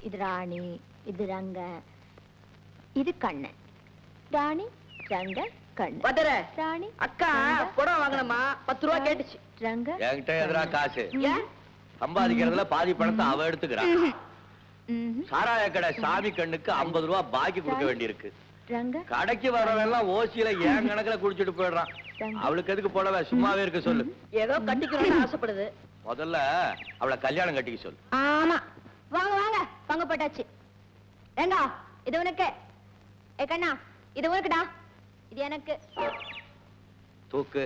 இது ராணி, இது ரங்க, இது கண்ணன். ராணி, ரங்க, கண்ணன். ராணி அக்கா புடவை வாங்கணுமா? 10 ரூபா கேட்டுச்சு. ரங்க என்கிட்ட எதிரா காசு சம்பாதிக்கிறதுல பாதி பணத்தை அவ எடுத்துக்கிறான். சாராய கடை சாமி கண்ணுக்கு 50 ரூபா பாக்கி கொடுக்க வேண்டியிருக்கு. கடைக்கு வரவெல்லாம் ஓசியில ஏன் கணக்குல குடிச்சிட்டு போயிடுறான். அவளுக்கு எதுக்கு போடவே, சும்மாவே இருக்க சொல்லு. ஏதோ கட்டிக்கணும்னு ஆசைப்படுது. முதல்ல அவளை கல்யாணம் கட்டிக்க சொல்லு. ஆமா, வாங்க வாங்க, பங்கு போட்டாச்சு. ரங்கா, இது உனக்கு. ஏ கண்ணா, இது உனக்குடா. இது எனக்கு. தூக்கு.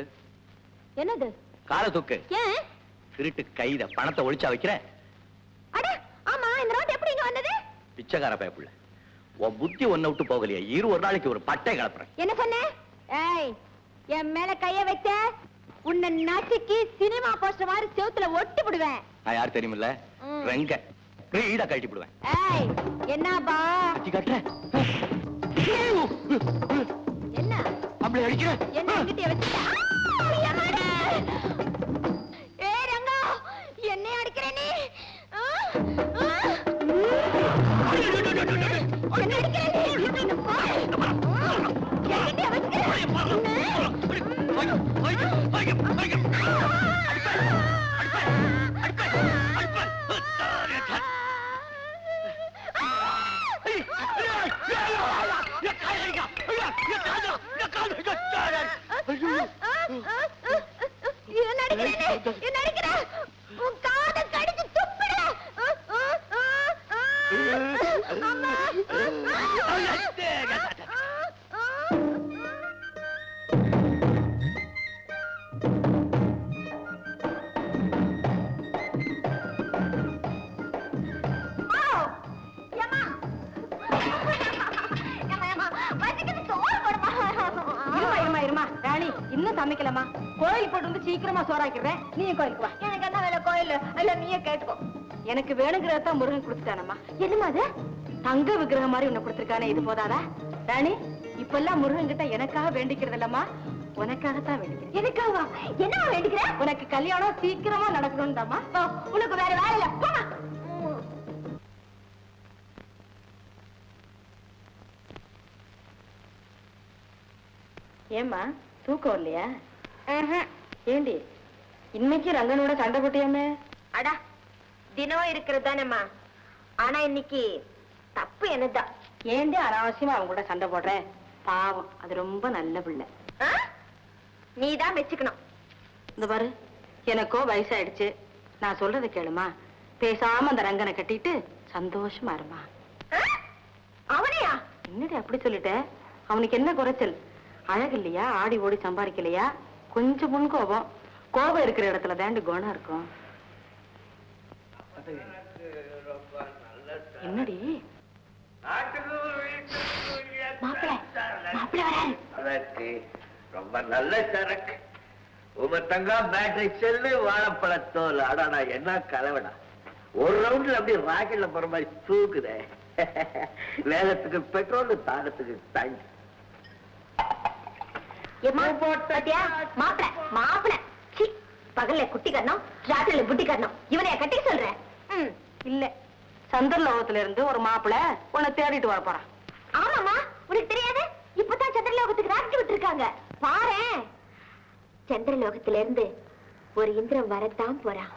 என்னது? கால தூக்கு. ஏன்? திருட்டு கைத பணத்தை ஒளிச்சா வைக்கிறேன். அட ஆமா, இந்த ரோட் எப்படி இங்க வந்தது? பிச்சைக்கார பயப்புள்ள, உன் புத்தி ஒன்ன விட்டு போகலையா? ஒரு நாளைக்கு ஒரு பட்டை கலப்புறேன். என்ன சொன்ன? ஏய், என் மேல கைய வச்ச உன்னை நசுக்கி சினிமா போஸ்டர் மாதிரி செவுத்துல ஒட்டி விடுவேன். நான் யார் தெரியுமில்ல? ரெங்க ரீடா கழட்டி விடுவேன். ஏய், என்னப்பா கட்டி காட்டுறேன். என்ன அப்படி அடிக்கிறேன். என்ன என்கிட்ட வச்சிட்ட? ஏய் ரங்கா, என்ன அடிக்கிற நீ? என்ன அடிக்கிற நீ? என்கிட்ட வச்சிட்ட? இன்னும் சமைக்கலாமா? கோயில் போட்டு வந்து சீக்கிரமா சோறாக்கிறேன். நீ கோயிலுக்கு வா. எனக்கு என்ன வேலை கோயில்? இல்ல நீயே கேட்டுக்கோ. எனக்கு வேணுங்கிறதான் முருகன் கொடுத்துட்டானம்மா. என்னமா அது? தங்க விக்கிரகம் மாதிரி உன்னை கொடுத்துருக்கானே, இது போதாதா? ராணி, இப்பெல்லாம் முருகன் கிட்ட எனக்காக வேண்டிக்கிறது இல்லம்மா, உனக்காகத்தான் வேண்டிக்கிறேன். எனக்காக? என்ன வேண்டிக்கிற? உனக்கு கல்யாணம் சீக்கிரமா நடக்கணும் தாமா. உனக்கு வேற வேலை இல்ல, போமா. ஏம்மா தூக்கம் இல்லையா? ஏண்டி இன்னைக்கு ரங்கனோட சண்டை போட்டியாமே? அடா, தினம் இருக்கிறது தானேம்மா. ஆனா இன்னைக்கு தப்பு என்னதான். ஏண்டி அனாவசியமா அவங்க கூட சண்டை போடுற? பாவம், அது ரொம்ப நல்ல பிள்ளை. நீதான் மெச்சுக்கணும். இந்த பாரு, எனக்கோ வயசாயிடுச்சு. நான் சொல்றதை கேளுமா. பேசாம அந்த ரங்கனை கட்டிட்டு சந்தோஷமா இருமா. அவனையா? என்னடி அப்படி சொல்லிட்ட? அவனுக்கு என்ன குறைச்சல்? அழகு இல்லையா? ஆடி ஓடி சம்பாதிக்கலையா? கொஞ்சம் முன் கோபம். கோபம் இருக்கிற இடத்துல தாண்டி குணம் இருக்கும். என்னடி ரொம்ப நல்ல சரக்கு. உமத்தங்கா பேட்டரி செல்லு வாழைப்பழத்தோல். ஆனா நான் என்ன கலவடா, ஒரு ரவுண்ட்ல அப்படியே ராக்கெட்ல போற மாதிரி தூக்குதே. வேகத்துக்கு பெட்ரோல், தாகத்துக்கு டேங்க். பகல்ல குட்டி கட்டணும், ராத்திரில புட்டி கட்டணும். இவனைய கட்டி சொல்றேன். இல்ல, சந்திரலோகத்துல இருந்து ஒரு மாப்பிளை உன்னை தேடிட்டு வர போறான். ஆமாமா, உனக்கு தெரியாது? இப்பதான் சந்திரலோகத்துக்கு ராக்கெட் விட்டுருக்காங்க. பாரு, சந்திரலோகத்துல இருந்து ஒரு இந்திரன் வரத்தான் போறான்.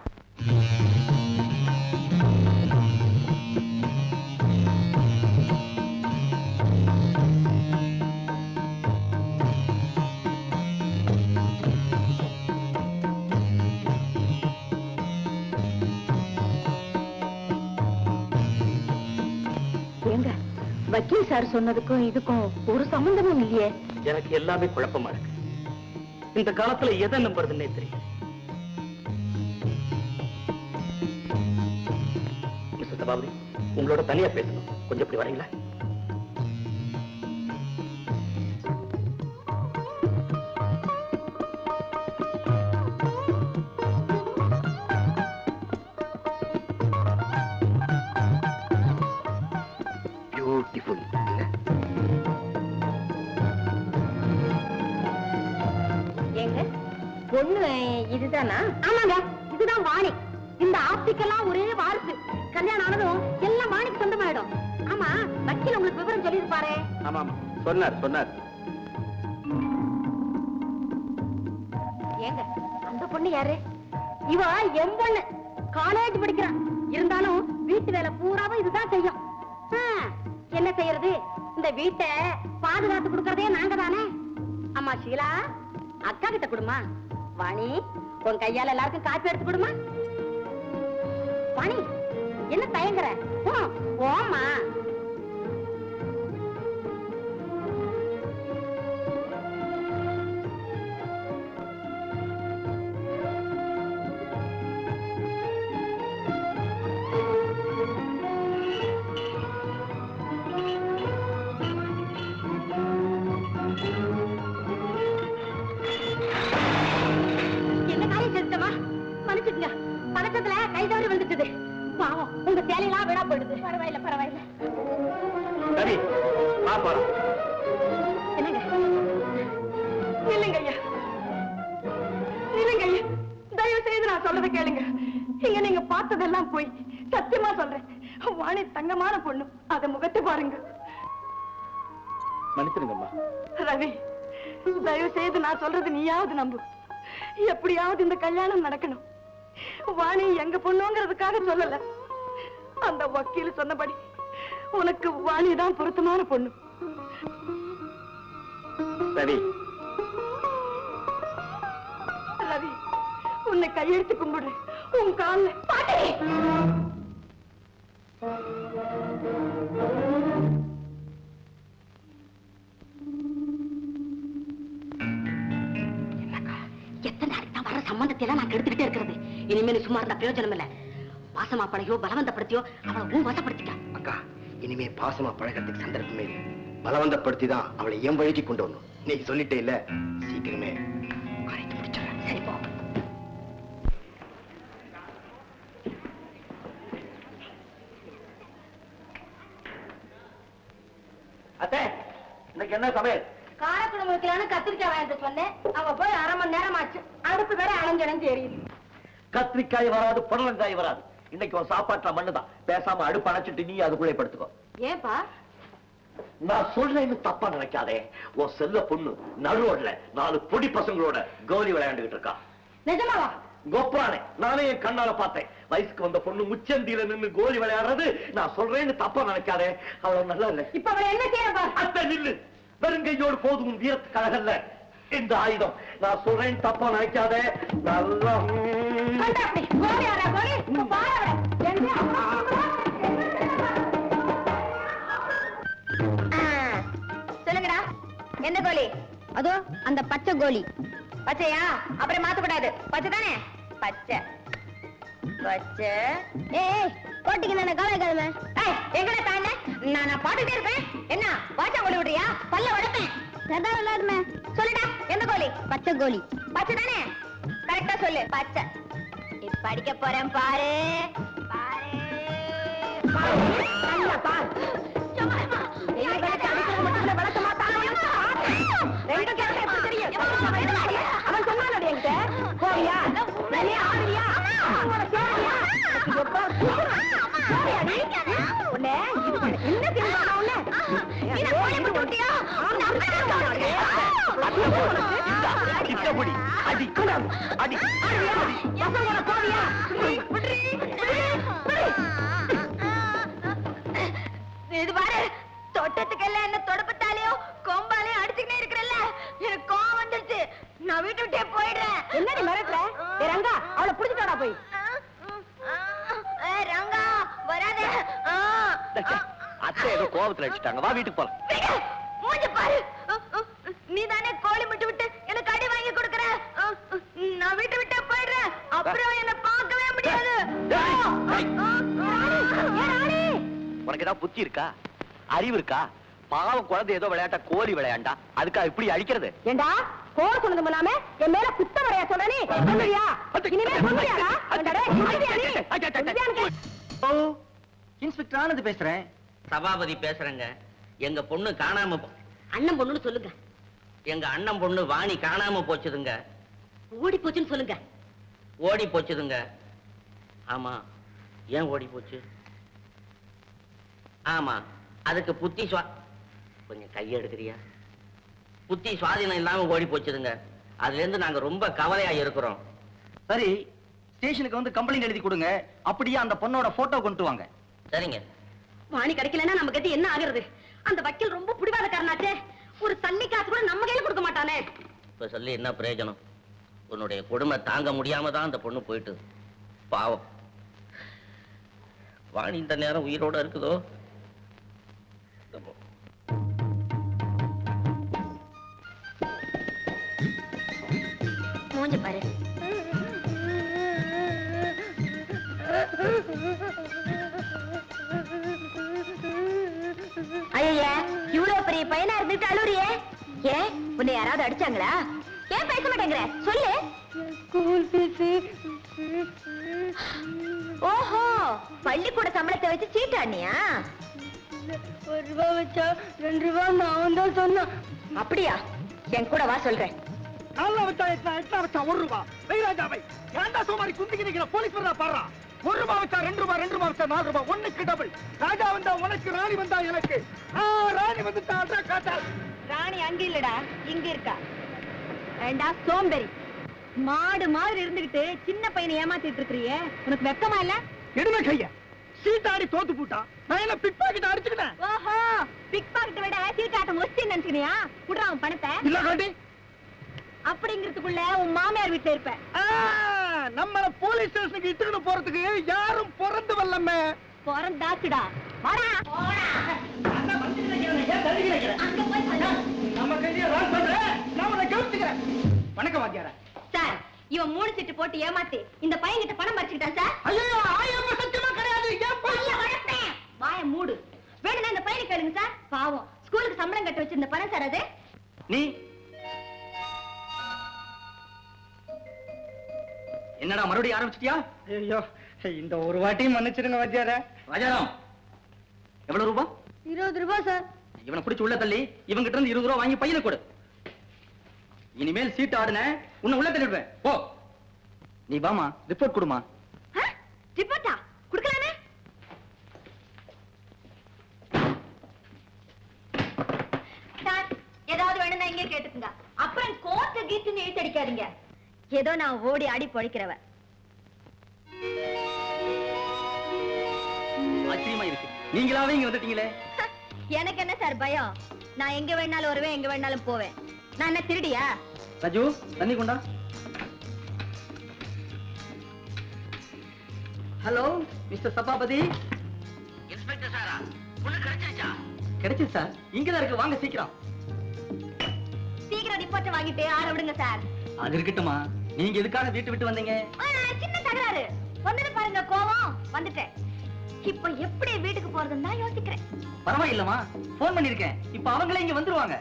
வக்கீல் சார் சொன்னதுக்கும் இதுக்கும் ஒரு சம்பந்தமும் இல்லையே. எனக்கு எல்லாமே குழப்பமா இருக்கு. இந்த காலத்துல எதை நம்புறதுன்னே தெரியும். மிஸ்டர் சபாபதி, உங்களோட தனியா பேசணும். கொஞ்சம் இப்படி வரீங்களா? பொண்ணு இதுதானா? ஆமாங்க, இதுதான் வாணி. இந்த ஆப்திக்கெல்லாம் ஒரே வாரிசு. கல்யாணம் ஆனதும் எல்லாம் வாணிக்கு சொந்த வக்கீல் உங்களுக்கு விவரம் சொல்லியிருப்பாரு. ஆமா சொன்னார் சொன்னார். ஏங்க அந்த பொண்ணு யாரு? இவ என் பொண்ணு, காலேஜ் படிக்கிறான். இருந்தாலும் வீட்டு வேலை பூராவும் இதுதான் செய்யும். என்ன செய்யறது, இந்த வீட்டை பாதுகாத்து கொடுக்கறதே நாங்க தானே. அம்மா ஷீலா, அக்கா கிட்ட கொடுமா. வாணி, உன் கையால எல்லாருக்கும் காப்பி எடுத்து கொடுமா. வாணி, என்ன தயங்குற? ஓமா. பதக்கத்துல கை தவறி வந்துட்டது. பாவம், உங்க சேலையெல்லாம் விழா போயிடுது. பரவாயில்ல பரவாயில்ல. சரி என்னங்க? இல்லைங்க ஐயா, இல்லைங்க ஐயா, தயவு செய்து நான் சொல்றதை கேளுங்க. இங்க நீங்க பார்த்ததெல்லாம் போய். சத்தியமா சொல்றேன், வாணி தங்கமான பொண்ணு. அத முகத்தை பாருங்க. மன்னிச்சிருங்கம்மா. ரவி, தயவு செய்து நான் சொல்றது நீயாவது நம்பு. எப்படியாவது இந்த கல்யாணம் நடக்கணும். வாணி எங்க பொண்ணுங்கிறதுக்காக சொல்லல. அந்த வக்கீல் சொன்னபடி உனக்கு வாணிதான் பொருத்தமான பொண்ணு. சரி ரவி, உன்னை கையெடுத்து கும்பிடுறேன். உன் கால்ல பாட்டி. எத்தனை நாளைக்கு தான் வர சம்பந்தத்தை எல்லாம் நான் கெடுத்துக்கிட்டே இருக்கிறது. இனிமேல் சும்மா இருந்தா பிரயோஜனம் இல்ல. பாசமா பழகியோ பலவந்தப்படுத்தியோ அவளை வசப்படுத்திட்டா. அக்கா, இனிமே பாசமா பழகிறதுக்கு சந்தர்ப்பமே இல்லை. பலவந்தப்படுத்திதான் அவளை என் வழிக்கு கொண்டு வரணும். நீ சொல்லிட்டே இல்ல, சீக்கிரமே கரைத்து முடிச்சிடறேன். சரி போ. அத்தை, இன்னைக்கு என்ன சமையல்? காரக்குழம்பு வைக்கலான்னு கத்திரிக்காய் வாங்கிட்டு சொன்னேன். அவ போய் 1/2 மணி நேரம் ஆச்சு. அடுப்பு வேற அணைஞ்சு எரியுது. கத்திரிக்காய் வராது, புடலங்காய் வராது. இன்னைக்கு ஒரு சாப்பாட்டுல மண்ணுதான். பேசாம அடுப்பு அணைச்சிட்டு நீ அதுக்குள்ளே படுத்துக்கோ. ஏன்பா? நான் சொல்றேன்னு தப்பா நினைக்காதே. உன் செல்ல பொண்ணு நடு ரோட்ல 4 பொடி பசங்களோட கோலி விளையாண்டுகிட்டு இருக்கா. நிஜமாவா? கோப்பானே, நானே என் கண்ணால பார்த்தேன். வயசுக்கு வந்த பொண்ணு முச்சந்தியில நின்னு கோலி விளையாடுறது நான் சொல்றேன்னு தப்பா நினைக்காதே. அவ்வளவு நல்லா இல்ல. இப்ப அவளை என்ன செய்யப்பா? அத்தை நில்லு. வெறுங்கையோடு போதும் வீரத்து கழகல்ல இந்த ஆயுதம். நான் சொல்றேன் தப்பா நினைக்காதே. நல்லா சொல்லுங்கடா, என்ன கோழி? அதோ அந்த பச்சை கோழி. பச்சையா? அப்புறம் மாத்தக்கூடாது. பச்சை தானே? பச்சை பச்சை. ஏய், போட்டிக்கு தானே காலக்கிழமை. எங்கட தானே நான் பாட்டுட்டே இருப்பேன். என்ன வாச்சா கோழி விடுறியா? பல்ல வளர்ப்பேன். சொல்லுடா, எந்த கோழி? பச்சை கோழி. பச்சை தானே? கரெக்டா சொல்லு. பச்சை. இப்ப அடிக்க போறேன் பாரு. பாரு நல்லா பாரு. அவன் சொன்னான் என்கிட்ட. போறியா? ஆடுறியா? இது பாரு, தொட்டத்துக்கெல்லாம் என்ன தொடப்பத்தாலையோ கொம்பாலையும் அடிச்சுக்கிட்டே இருக்கிறல்ல, எனக்கு கோவம் வந்துருச்சு. நான் வீட்டு விட்டே போயிடுறேன். என்னடி மிரட்டுற? ரங்கா, அவளை புடிச்சுட்டாடா போய். ரங்கா வராத. அத்தை ஏதோ கோபத்துல அடிச்சுட்டாங்க. வா வீட்டுக்கு போலாம். மூஞ்சி பாரு. நீ தானே கோழி முட்டை விட்டு எனக்கு அடி வாங்கி கொடுக்கற. நான் வீட்டு விட்டே போயிடுறேன். அப்புறம் என்ன பார்க்கவே முடியாது. உனக்கு ஏதாவது புத்தி இருக்கா? அறிவு இருக்கா? பாவம் குழந்தை ஏதோ விளையாட்டா கோழி விளையாண்டா, அதுக்கா இப்படி அழிக்கிறது? ஏண்டா கோழ சொன்னது முன்னாமே என் மேல குத்த வரையா சொல்ற நீ? சொல்றியா? இனிமே சொல்றியாடா? இன்ஸ்பெக்டர் ஆனந்த் பேசுறேன். சபாபதி பேசுறேங்க. எங்க பொண்ணு காணாம அண்ணன் பொண்ணுன்னு சொல்லுங்க. எங்க அண்ணன் பொண்ணு வாணி காணாம போச்சுதுங்க. ஓடி போச்சுன்னு சொல்லுங்க. ஓடி போச்சுதுங்க. ஆமா, ஏன் ஓடி போச்சு? ஆமா, அதுக்கு கொஞ்சம் கையெடுக்கிறியா? புத்தி சுவாதீனம் இல்லாம ஓடி போச்சுதுங்க. அதுல இருந்து நாங்க ரொம்ப கவலையா இருக்கிறோம். சரி, ஸ்டேஷனுக்கு வந்து கம்ப்ளைண்ட் எழுதி கொடுங்க. அப்படியே அந்த பொண்ணோட போட்டோ கொண்டு வாங்க. சரிங்க. வாணி கிடைக்கலன்னா நம்ம கட்டி என்ன ஆகுறது? அந்த வக்கீல் ரொம்ப புடிவாதக்காரனாச்சே. ஒரு தண்ணி காசு கூட நம்ம கையில கொடுக்க மாட்டானே. இப்ப சொல்லி என்ன பிரயோஜனம்? உன்னுடைய கொடுமை தாங்க முடியாம தான் அந்த பொண்ணு போயிட்டு. பாவம். வாணி இந்த நேரம் உயிரோட இருக்குதோ? மூஞ்ச பாரு. ஐயா, இவ்வளவு பெரிய பையனா இருந்துட்டு அழுறியே? ஏன் உன்னை யாராவது அடிச்சாங்களா? ஏன் பேச மாட்டேங்கிற? சொல்லு. School fees. ஓஹோ, பள்ளிக்கூட சம்பளத்தை வச்சு சீட்டானியா? ₹1 வச்சா ₹2 நான் தான் சொன்னேன். அப்படியா? என் கூட வா சொல்றேன். நல்லா வச்சா எட்டா வச்சா ₹1. வைராஜாவை ஏண்டா சோமாரி குந்திக்கு நிக்கிற போலீஸ் வரா பாறா. ₹1 வச்சா ₹2, ₹2 வச்சா ₹4, ஒண்ணுக்கு டபுள். ராஜா வந்தா உனக்கு, ராணி வந்தா எனக்கு. ராணி வந்துட்டா அட்ரா காட்டா. ராணி அங்க இல்லடா, இங்க இருக்கா. ஏண்டா சோம்பேறி, மாடு மாதிரி இருந்துகிட்டு சின்ன பையனை ஏமாத்திட்டு இருக்கறியே, உனக்கு வெக்கமா இல்ல? எடுமே கைய. சீட்டாடி தோத்து போட்டா நான் என்ன பிக் பாக்கெட் அடிச்சுக்கிட்டேன். ஓஹோ, பிக் பாக்கெட் விட சீட்டாட்டம் ஒஸ்தி நினைச்சுக்கிறியா? குடுறா உன் பணத்தை. இல்ல காட்டி. அப்படிங்கிறதுக்குள்ள உன் மாமியார் வீட்டுல இருப்ப. நம்மள போலீஸ் ஸ்டேஷனுக்கு இட்டுக்கிட்டு போறதுக்கு யாரும் பிறந்து வரலமே. பிறந்தாச்சுடா. வாடா. நம்ம கையில ரான் பண்றேன். நான் உன்னை கவுத்துக்கிறேன். வணக்கம் வாத்தியாரா. சார், இவன் 3 சீட்டு போட்டு ஏமாத்தி இந்த பையன் கிட்ட பணம் பறிச்சுக்கிட்டான் சார். ஐயோ, ஆயம்மா சத்தியமா கிடையாது. ஏன் பைய வளர்த்தேன். வாய மூடு. வேணும்னா இந்த பையனை கேளுங்க சார். பாவம், ஸ்கூலுக்கு சம்பளம் கட்ட வச்சிருந்த பணம் சார் அது. நீ என்னடா மறுபடியும் ஆரம்பிச்சிட்டியா? ஐயோ, இந்த ஒரு வாட்டியும் மன்னிச்சிடுங்க வாத்தியாரா. ராஜாராம், எவ்வளவு ரூபா? ₹20 சார். இவனை பிடிச்சு உள்ள தள்ளி இவங்கிட்ட இருந்து ₹20 வாங்கி பையனை கொடு. இனிமேல் சீட்டு ஆடுன உன்னை உள்ள தள்ளிடுவேன். போ. நீ வாமா, ரிப்போர்ட் கொடுமா. ரிப்போர்ட்டா குடுக்கலாமே? சார், ஏதாவது வேணும்னா இங்கே கேட்டுக்குங்க. அப்புறம் கோர்ட்டு கீட்டுன்னு இழுத்து அடிக்காதீங்க. ஏதோ நான் ஓடி ஆடி பொழைக்கிறவ. ஆச்சரியமா இருக்கு, நீங்களாவே இங்க வந்துட்டீங்களே. எனக்கு என்ன சார் பயம்? நான் எங்க வேணாலும் வருவேன், எங்க வேணாலும் போவேன். நான் என்ன திருடியா? ராஜு, தண்ணி கொண்டா. Hello mister Sabapathi. இன்ஸ்பெக்டர் சாரா, பொண்ணு கிடைச்சிருச்சா? கிடைச்சிது சார், இங்கதான் இருக்கு, வாங்க சீக்கிரம். சீக்கிரம் ரிப்போர்ட் வாங்கிட்டு ஆள விடுங்க சார். அது இருக்கட்டுமா, நீங்க எதுக்காக வீட்டு விட்டு வந்தீங்க? சின்ன தகராறு வந்தது பாருங்க, கோவம் வந்துட்டேன். இப்ப எப்படி வீட்டுக்கு போறதுன்னு தான் யோசிக்கிறேன். பரவாயில்லமா, போன் பண்ணிருக்கேன். இப்ப அவங்களே இங்க வந்துருவாங்க.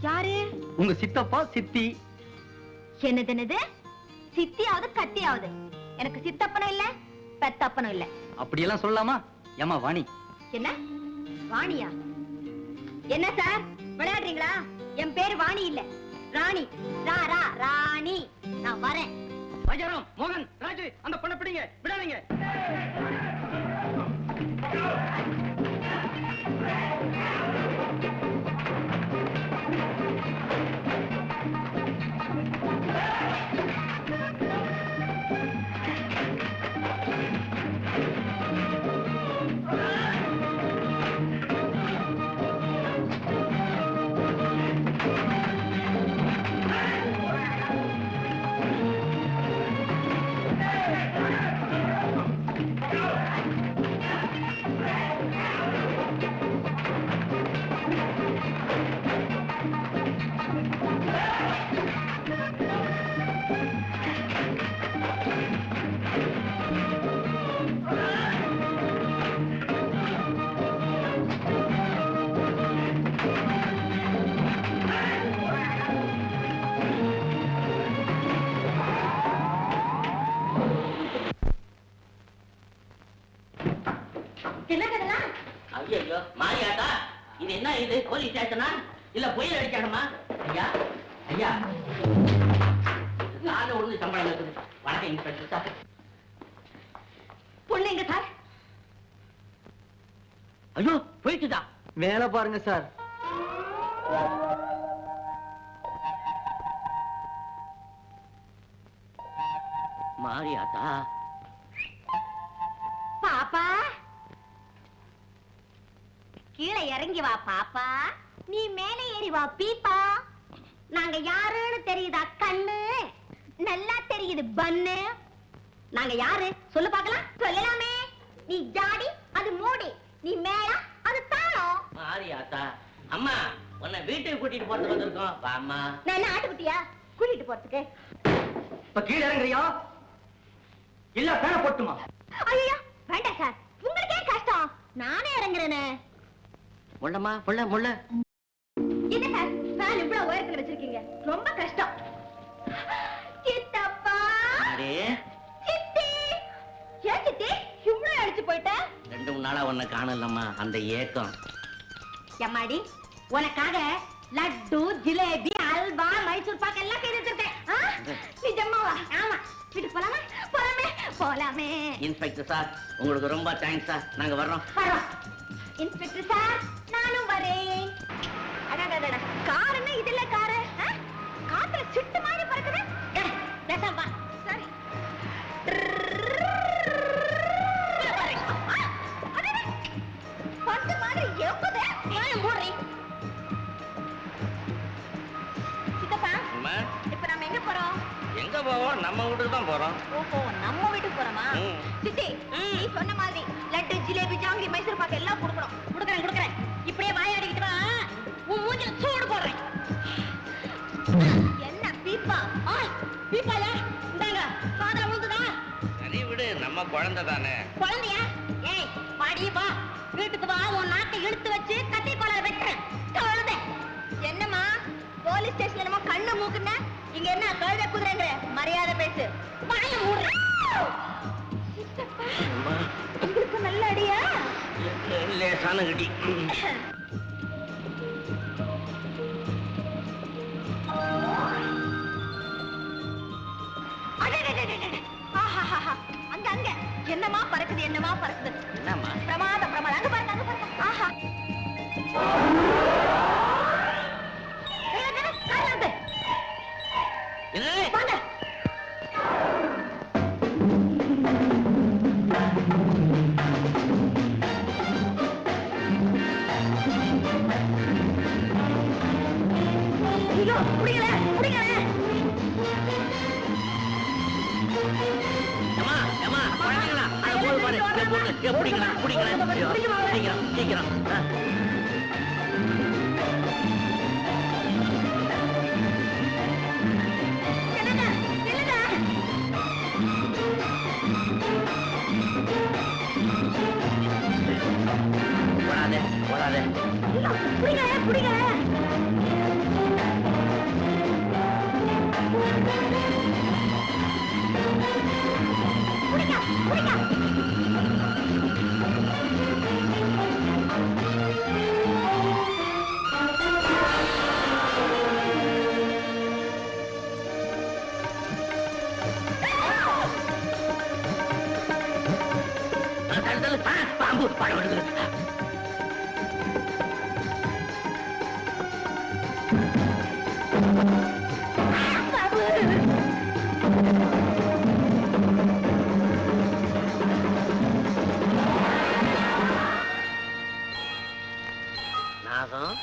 யாரு? உங்க சித்தப்பா சித்தி. என்னது? சித்தியாவது கத்தியாவது? எனக்கு சித்தப்பனும் இல்ல, பெத்தப்பனும் இல்ல. அப்படியெல்லாம் சொல்லலாமா? ஏமா வாணி. என்ன வாணியா? என்ன சார் விளையாடுறீங்களா? என் பேரு வாணி இல்ல, ராணி. ராணி. நான் வரேன். ராஜாராம், மோகன், ராஜு, அந்த பொண்ணை பிடிங்க, விடாதீங்க. ஐயோ, மாரியாத்தா, இது என்ன? இது போலீஸ் ஸ்டேஷனா இல்ல புயல் அடிக்கணுமா? ஐயா, நாலு ஒண்ணு சம்பளம் இருக்குது. வணக்கம் இன்ஸ்பெக்டர் சார். பொண்ணு எங்க சார்? ஐயோ, போயிட்டுதா? வேலை பாருங்க சார். மாரியாத்தா, பாப்பா கீழே இறங்கி வா பாப்பா, நீ மேலே ஏறி வா பீப்பா. நாங்க யாருன்னு தெரியுதா கண்ணு? நல்லா தெரியுது பன்னு. நாங்க யாரு சொல்லு பார்க்கலாம். சொல்லலாமே. நீ ஜாடி, அது மூடி. நீ மேளம், அது தாளம். மாரியாத்தா, அம்மா உன்னை வீட்டுக்கு கூட்டிட்டு போறதுக்கு வந்திருக்கோம். வாம்மா. நான் என்ன ஆட்டுக்குட்டியா கூட்டிட்டு போறதுக்கு? இப்ப கீழே இறங்குறியா இல்ல பேன போட்டுமா? ஐயா வேண்டாம் சார், உங்களுக்கே கஷ்டம், நானே இறங்குறேனே. முள்ளம்மா, முள்ள முள்ள. என்ன சார் ஃபேன் இவ்வளவு உயரத்துல வச்சிருக்கீங்க, ரொம்ப கஷ்டம். சித்தப்பா, அடே, சித்தி. ஏன் சித்தி இவ்வளவு அடிச்சு போயிட்ட? 2 நாளா உன்னை காணலம்மா, அந்த ஏக்கம். எம்மாடி, உனக்காக லட்டு, ஜிலேபி, அல்வா, மைசூர் பாக்கு எல்லாம் செய்து வச்சிருக்கேன். நிஜமாவா? ஆமா. வீட்டுக்கு போலாமா? போலாமே போலாமே. இன்ஸ்பெக்டர் சார், உங்களுக்கு ரொம்ப தேங்க்ஸ் சார். நாங்க வர்றோம். வரோம். இன்ஸ்பெக்டர் சார், நானும் வரேன். அடடடட, கார் என்ன இதுல காரு? காத்துல சிட்டு மாதிரி பறக்குது. பேசாம சரி. பட்டு மாதிரி எப்பதே நான் மூடுறி. சித்தப்பா, அம்மா, இப்ப நம்ம எங்க போறோம்? எங்க போவோம்? நம்ம வீட்டுக்கு தான் போறோம். ஓஹோ, நம்ம வீட்டுக்கு போறோமா? ம். சித்தி, நீ சொன்ன மாதிரி லட்டு, ஜிலேபி, ஜாங்கிரி, மைசூர் பாக்கு எல்லாம் கொடுக்கணும். கொடுக்கறேன். இப்படியே வாயாடிக்கிட்டு வா, உன் மூஞ்சில சூடு போடுறேன். என்ன பீப்பா? பீப்பாயா? இந்தாங்க, காதல விழுந்துதா? சரி விடு, நம்ம குழந்தை தானே. குழந்தையா? ஏய், வாடி வா, வீட்டுக்கு வா, உன் நாட்டை இழுத்து வச்சு கத்தி கொலை வெட்டுறேன். குழந்தை என்னம்மா போலீஸ் ஸ்டேஷன்ல நம்ம கண்ணு மூக்குன்னா, இங்க என்ன கழுத குதிரைங்கிற? மரியாதை பேசு. வாய மூடு. சித்தப்பா, அம்மா, உங்களுக்கு நல்ல அடியா? லேசான கடி. அடடடடடட. ஆஹாஹாஹா. அங்க என்னமா பறக்குது, என்னமா பறக்குது. என்னம்மா? பிரமாதம். அங்க பாருங்க. ஆஹா. காரணம் என்ன? வாங்க. ஐயோ, புடிங்களே. அம்மா, அம்மா, குழந்தைங்களா, அட போடு பாரு. இங்க போடு. இங்க பிடிங்களா. சீக்கிரம். போடாதே. புடிங்களே. பாம்பு படம் எடுக்குது. நாகம்,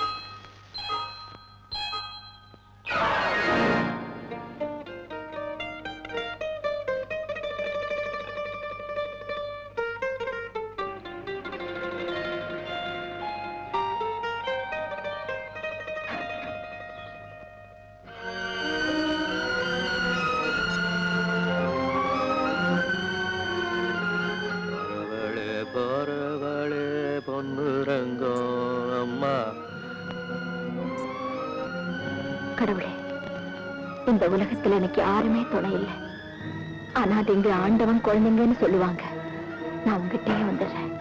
பரவளே பொன்னுரங்கம் அம்மா. கடவுளே, இந்த உலகத்துல எனக்கு யாருமே துணை இல்லை. ஆனா அது இங்க ஆண்டவன் குழந்தைங்கன்னு சொல்லுவாங்க. நான் உங்ககிட்டயே வந்துடுறேன்.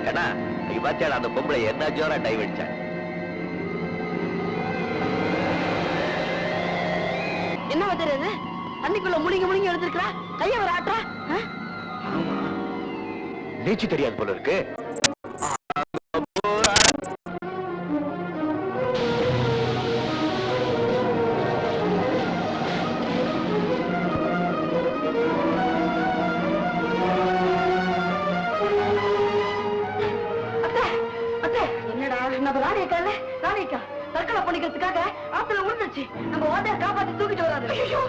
ஏடா, நீ பாத்தியாடா அந்த பொம்பளை என்ன ஜோரா டை வச்ச? என்ன வச்சுறது? தண்ணிக்குள்ள முழுங்கி எழுந்திருக்கிறா, கைய ஒரு ஆட்டா. நீச்சு தெரியாது போல இருக்கு. என்னடா நம்ம ராணியக்கால ராணியக்கா தற்கொலை பண்ணிக்கிறதுக்காக ஆத்துல விழுந்துச்சு. நம்ம வாத்தியார் காப்பாத்தி தூக்கிட்டு வராது. ஐயோ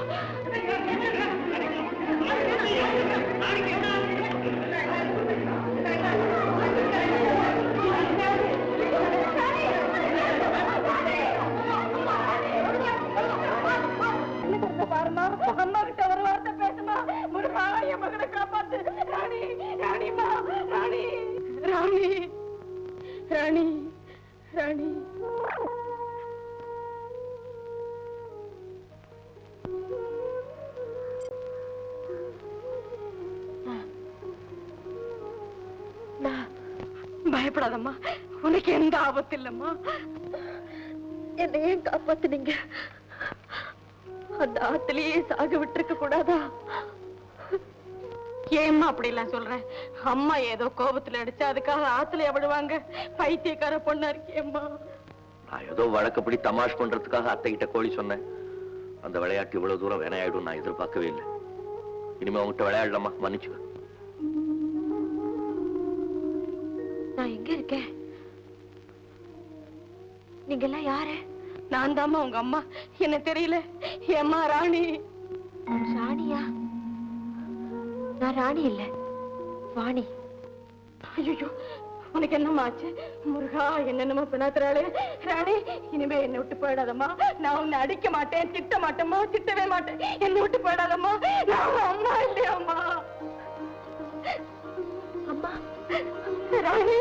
பாருமா, அம்மா கிட்ட ஒரு வார்த்தை பேசுமா. முருகா என் மகனை காப்பாத்து. ராணி ராணிமா ராணி ராணி ராணி ராணி பயப்படாதம்மா, உனக்கு எந்த ஆபத்து இல்லம்மா. என்னை ஏன் காப்பாத்துனீங்க? அந்த ஆத்திலேயே சாக விட்டுருக்க கூடாதா? ஏம்மா அப்படி எல்லாம் சொல்றேன்? அம்மா ஏதோ கோபத்துல அடிச்சு அதுக்காக ஆத்துல விடுவாங்க? பைத்தியக்கார பொண்ணா இருக்கேம்மா. நான் ஏதோ வழக்கப்படி தமாஷ் பண்றதுக்காக அத்தை கிட்ட கோழி சொன்னேன். அந்த விளையாட்டு இவ்வளவு தூரம் வினையாயிடும் நான் எதிர்பார்க்கவே இல்லை. இனிமே உங்ககிட்ட விளையாடலாமா? மன்னிச்சுக்க. நான் எங்க இருக்கேன்? நீங்க எல்லாம் யாரு? நான் தாம்மா உங்க அம்மா. என்ன தெரியல? ஏம்மா ராணி. ராணியா? நான் ராணி இல்ல, வாணி. ஐயோ, உனக்கு என்னம்மா ஆச்சு? முருகா, என்னென்னமா பினாத்துறாளே. ராணி, இனிமே என்னை விட்டு போயிடாதம்மா. நான் உன்னை அடிக்க மாட்டேன், திட்ட மாட்டேம்மா, திட்டவே மாட்டேன். என்னை விட்டு போயிடாதம்மா. நான் அம்மா இல்லையாம்மா. அம்மா ராணி.